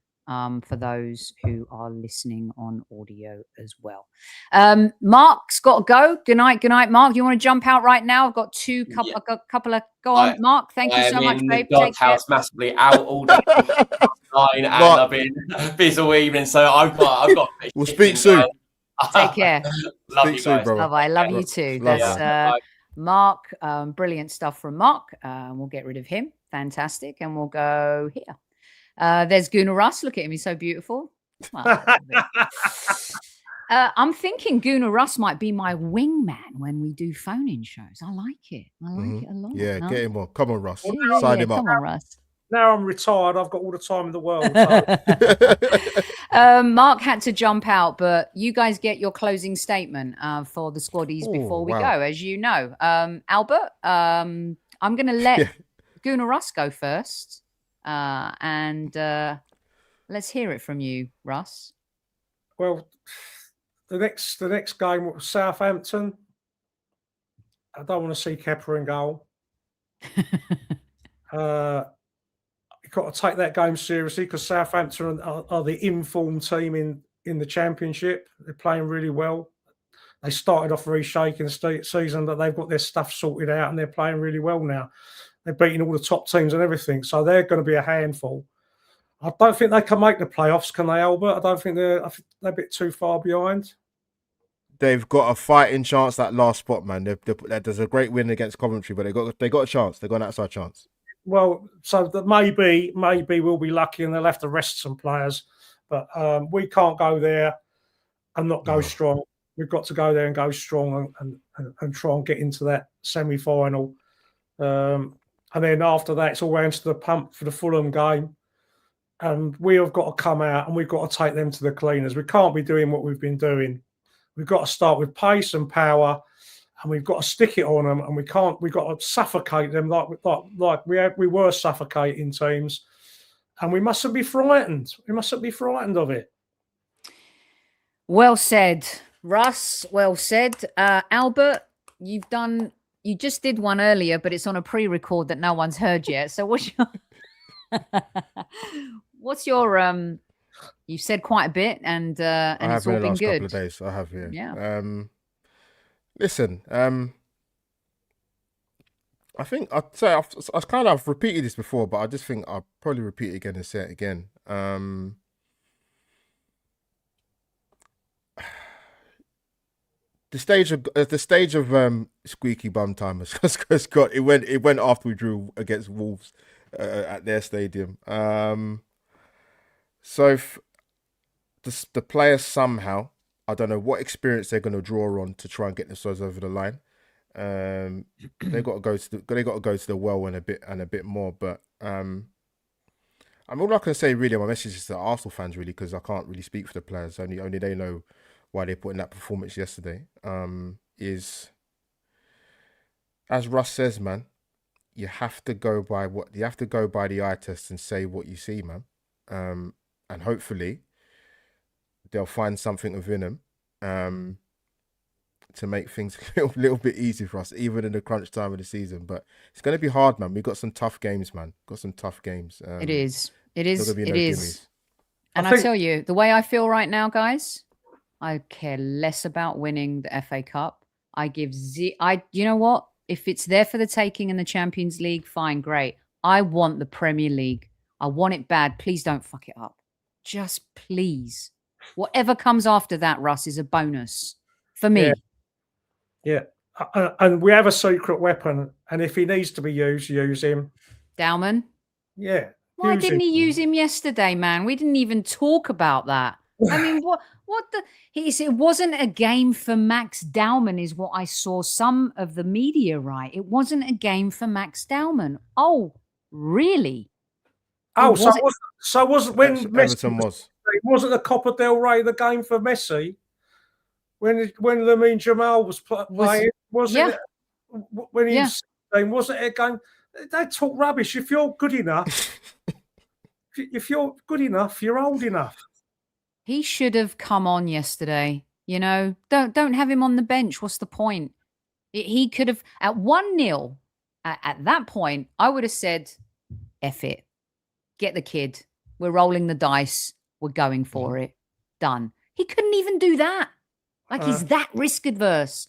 for those who are listening on audio as well. Mark's got to go. Good night, Mark. Do you want to jump out right now? I've got a couple of. Go on, Mark. Thank you so much, babe. God's house massively out all day. And I've been busy all evening, so I've got. We'll speak soon. Take care. Love you guys. Bro. Bye-bye. Love you too. That's Mark. Brilliant stuff from Mark. We'll get rid of him. Fantastic. And we'll go here. There's Gooner Russ. Look at him. He's so beautiful. I'm thinking Gooner Russ might be my wingman when we do phone-in shows. I like it. I like it a lot. Yeah, get him on. Come on, Russ. Sign him up. Come on, Russ. Now I'm retired. I've got all the time in the world. So. Mark had to jump out, but you guys get your closing statement for the squaddies before we go, as you know. Albert, I'm going to let Gooner Russ go first. And let's hear it from you, Russ. Well, the next game was Southampton. I don't want to see Kepa in goal. You've got to take that game seriously because Southampton are the informed team in the Championship. They're playing really well. They started off very shaky in the season, but they've got their stuff sorted out and they're playing really well now. They're beating all the top teams and everything, so they're going to be a handful. I don't think they can make the playoffs, can they, Albert? I don't think they're a bit too far behind. They've got a fighting chance that last spot, man. There's a great win against Coventry, but they got a chance. They got an outside chance. Well, so that maybe we'll be lucky and they'll have to rest some players, but we can't go there and not go strong. We've got to go there and go strong and try and get into that semi-final. And then after that, it's all round to the pump for the Fulham game. And we have got to come out and we've got to take them to the cleaners. We can't be doing what we've been doing. We've got to start with pace and power, and we've got to stick it on them. And we've got to suffocate them like we were suffocating teams. And we mustn't be frightened. We mustn't be frightened of it. Well said, Russ. Well said, Albert. You just did one earlier, but it's on a pre-record that no one's heard yet. So what's your you've said quite a bit and it's all been good. Couple of days. I have, yeah. Listen, I think I'd say I've repeated this before, but I just think I'll probably repeat it again and say it again. The stage of squeaky bum time has got it went after we drew against Wolves at their stadium. So if the players somehow, I don't know what experience they're going to draw on to try and get themselves over the line. They got to go to the well and a bit more. But I'm all I can say really. My message is to Arsenal fans really, because I can't really speak for the players. Only they know why they put in that performance yesterday. Is as Russ says, man, you have to go by the eye test and say what you see, man. And hopefully they'll find something within them to make things a little bit easier for us, even in the crunch time of the season. But it's going to be hard, man. We've got some tough games, man. It is. Gimmies. And I tell you, the way I feel right now, guys, I care less about winning the FA Cup. You know what? If it's there for the taking in the Champions League, fine, great. I want the Premier League. I want it bad. Please don't fuck it up. Just please. Whatever comes after that, Russ, is a bonus for me. Yeah. And we have a secret weapon. And if he needs to be used, use him. Dowman? Yeah. Why didn't he use him yesterday, man? We didn't even talk about that. I mean, it wasn't a game for Max Dowman is what I saw some of the media write. It wasn't a game for Max Dowman. Oh, really? Oh, so it wasn't when Everton was. It wasn't a Copa del Rey, the game for Messi, when Lamine Jamal was playing, wasn't it? When he was playing, wasn't it a game? They talk rubbish. If you're good enough, you're old enough. He should have come on yesterday. You know, don't have him on the bench. What's the point? He could have at 1-0. At that point, I would have said, "F it, get the kid. We're rolling the dice. We're going for it. Done." He couldn't even do that. Like he's that risk adverse.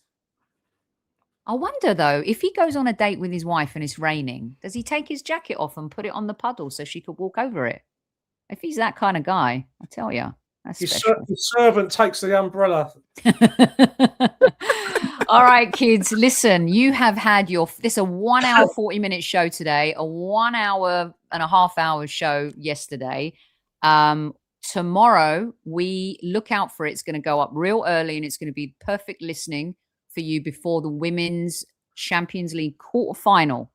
I wonder though, if he goes on a date with his wife and it's raining, does he take his jacket off and put it on the puddle so she could walk over it? If he's that kind of guy, I tell you. His servant takes the umbrella. All right, kids, listen, you have had this a 1 hour, 40-minute show today, a 1 hour and a half hour show yesterday. Tomorrow, we look out for it. It's going to go up real early and it's going to be perfect listening for you before the Women's Champions League quarterfinal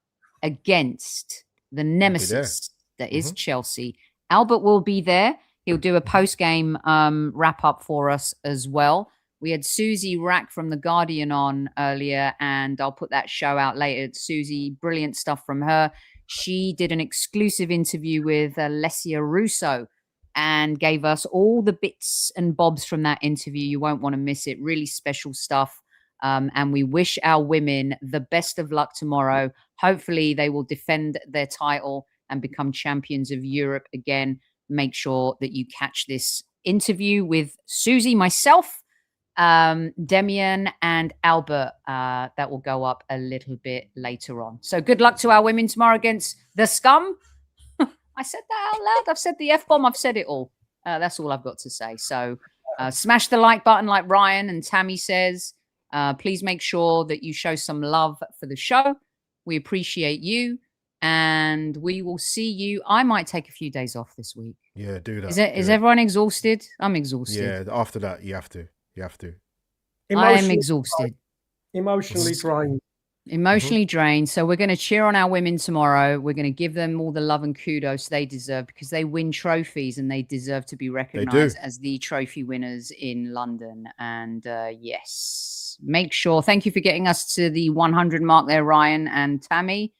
against the nemesis that is Chelsea. Albert will be there. He'll do a post-game wrap-up for us as well. We had Susie Rack from The Guardian on earlier, and I'll put that show out later. Susie, brilliant stuff from her. She did an exclusive interview with Alessia Russo and gave us all the bits and bobs from that interview. You won't want to miss it. Really special stuff. And we wish our women the best of luck tomorrow. Hopefully they will defend their title and become champions of Europe again. Make sure that you catch this interview with Susie, myself, Demian, and Albert. That will go up a little bit later on. So good luck to our women tomorrow against the Scum. I said that out loud. I've said the F-bomb. I've said it all. That's all I've got to say. So smash the like button like Ryan and Tammy says. Please make sure that you show some love for the show. We appreciate you. And we will see you. I might take a few days off this week. Yeah, do that. Is everyone exhausted? I'm exhausted. Yeah, after that, you have to. I am exhausted. Emotionally drained. Emotionally drained. So we're going to cheer on our women tomorrow. We're going to give them all the love and kudos they deserve because they win trophies and they deserve to be recognized as the trophy winners in London. And yes, make sure. Thank you for getting us to the 100 mark there, Ryan and Tammy.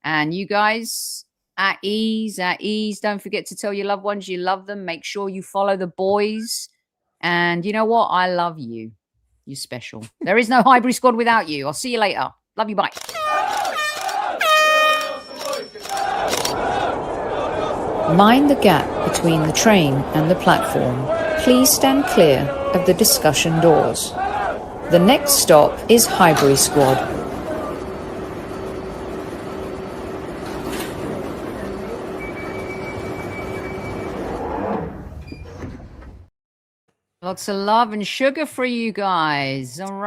And you guys, at ease. Don't forget to tell your loved ones you love them. Make sure you follow the boys. And you know what? I love you. You're special. There is no Highbury Squad without you. I'll see you later. Love you. Bye. Mind the gap between the train and the platform. Please stand clear of the discussion doors. The next stop is Highbury Squad. Lots of love and sugar for you guys. All right.